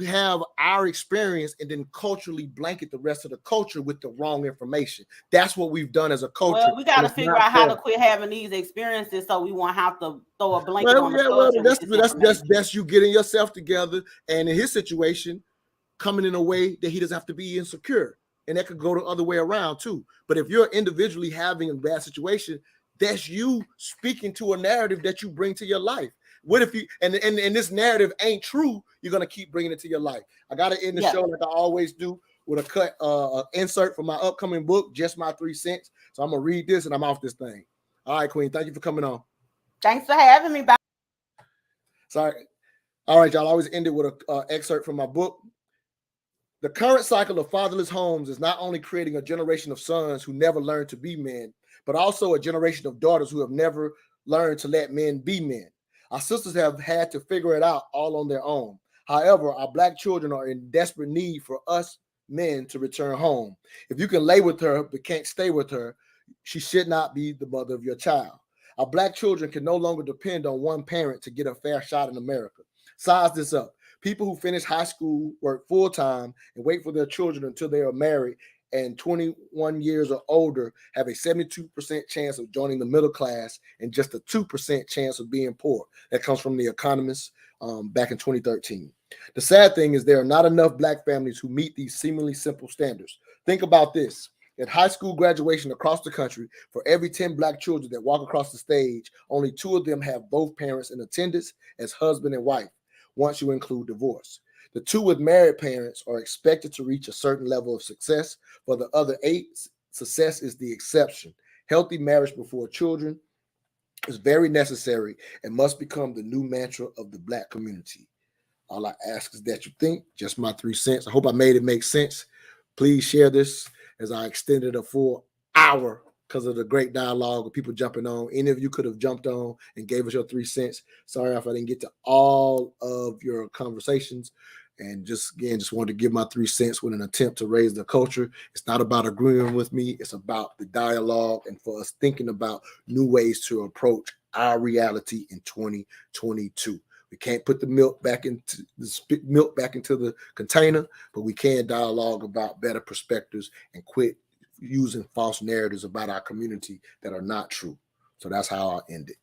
Speaker 2: have our experience and then culturally blanket the rest of the culture with the wrong information. That's what we've done as a culture.
Speaker 3: Well, we got to figure out how to quit having these experiences so we won't have to throw a blanket on the culture.
Speaker 2: That's you getting yourself together, and in his situation, coming in a way that he doesn't have to be insecure. And that could go the other way around too. But if you're individually having a bad situation, that's you speaking to a narrative that you bring to your life. What if you and this narrative ain't true? You're gonna keep bringing it to your life. I gotta end the show like I always do with a cut insert from my upcoming book, Just My 3 Cents. So I'm gonna read this and I'm off this thing. All right, Queen. Thank you for coming on.
Speaker 3: Thanks for having me. Bye.
Speaker 2: Sorry. All right, y'all. I always end it with an excerpt from my book. The current cycle of fatherless homes is not only creating a generation of sons who never learned to be men, but also a generation of daughters who have never learned to let men be men. Our sisters have had to figure it out all on their own. However, our Black children are in desperate need for us men to return home. If you can lay with her but can't stay with her, she should not be the mother of your child. Our Black children can no longer depend on one parent to get a fair shot in America. Size this up. People who finish high school work full-time and wait for their children until they are married and 21 years or older have a 72% chance of joining the middle class and just a 2% chance of being poor. That comes from The Economist back in 2013. The sad thing is there are not enough Black families who meet these seemingly simple standards. Think about this. At high school graduation across the country, for every 10 Black children that walk across the stage, only 2 of them have both parents in attendance as husband and wife, once you include divorce. The 2 with married parents are expected to reach a certain level of success. For the other 8, success is the exception. Healthy marriage before children is very necessary and must become the new mantra of the Black community. All I ask is that you think, just my 3 cents. I hope I made it make sense. Please share this as I extended a full hour because of the great dialogue of people jumping on. Any of you could have jumped on and gave us your 3 cents. Sorry if I didn't get to all of your conversations. And just wanted to give my 3 cents with an attempt to raise the culture. It's not about agreeing with me. It's about the dialogue and for us thinking about new ways to approach our reality in 2022. We can't put the milk back into the container, but we can dialogue about better perspectives and quit using false narratives about our community that are not true. So that's how I'll end it.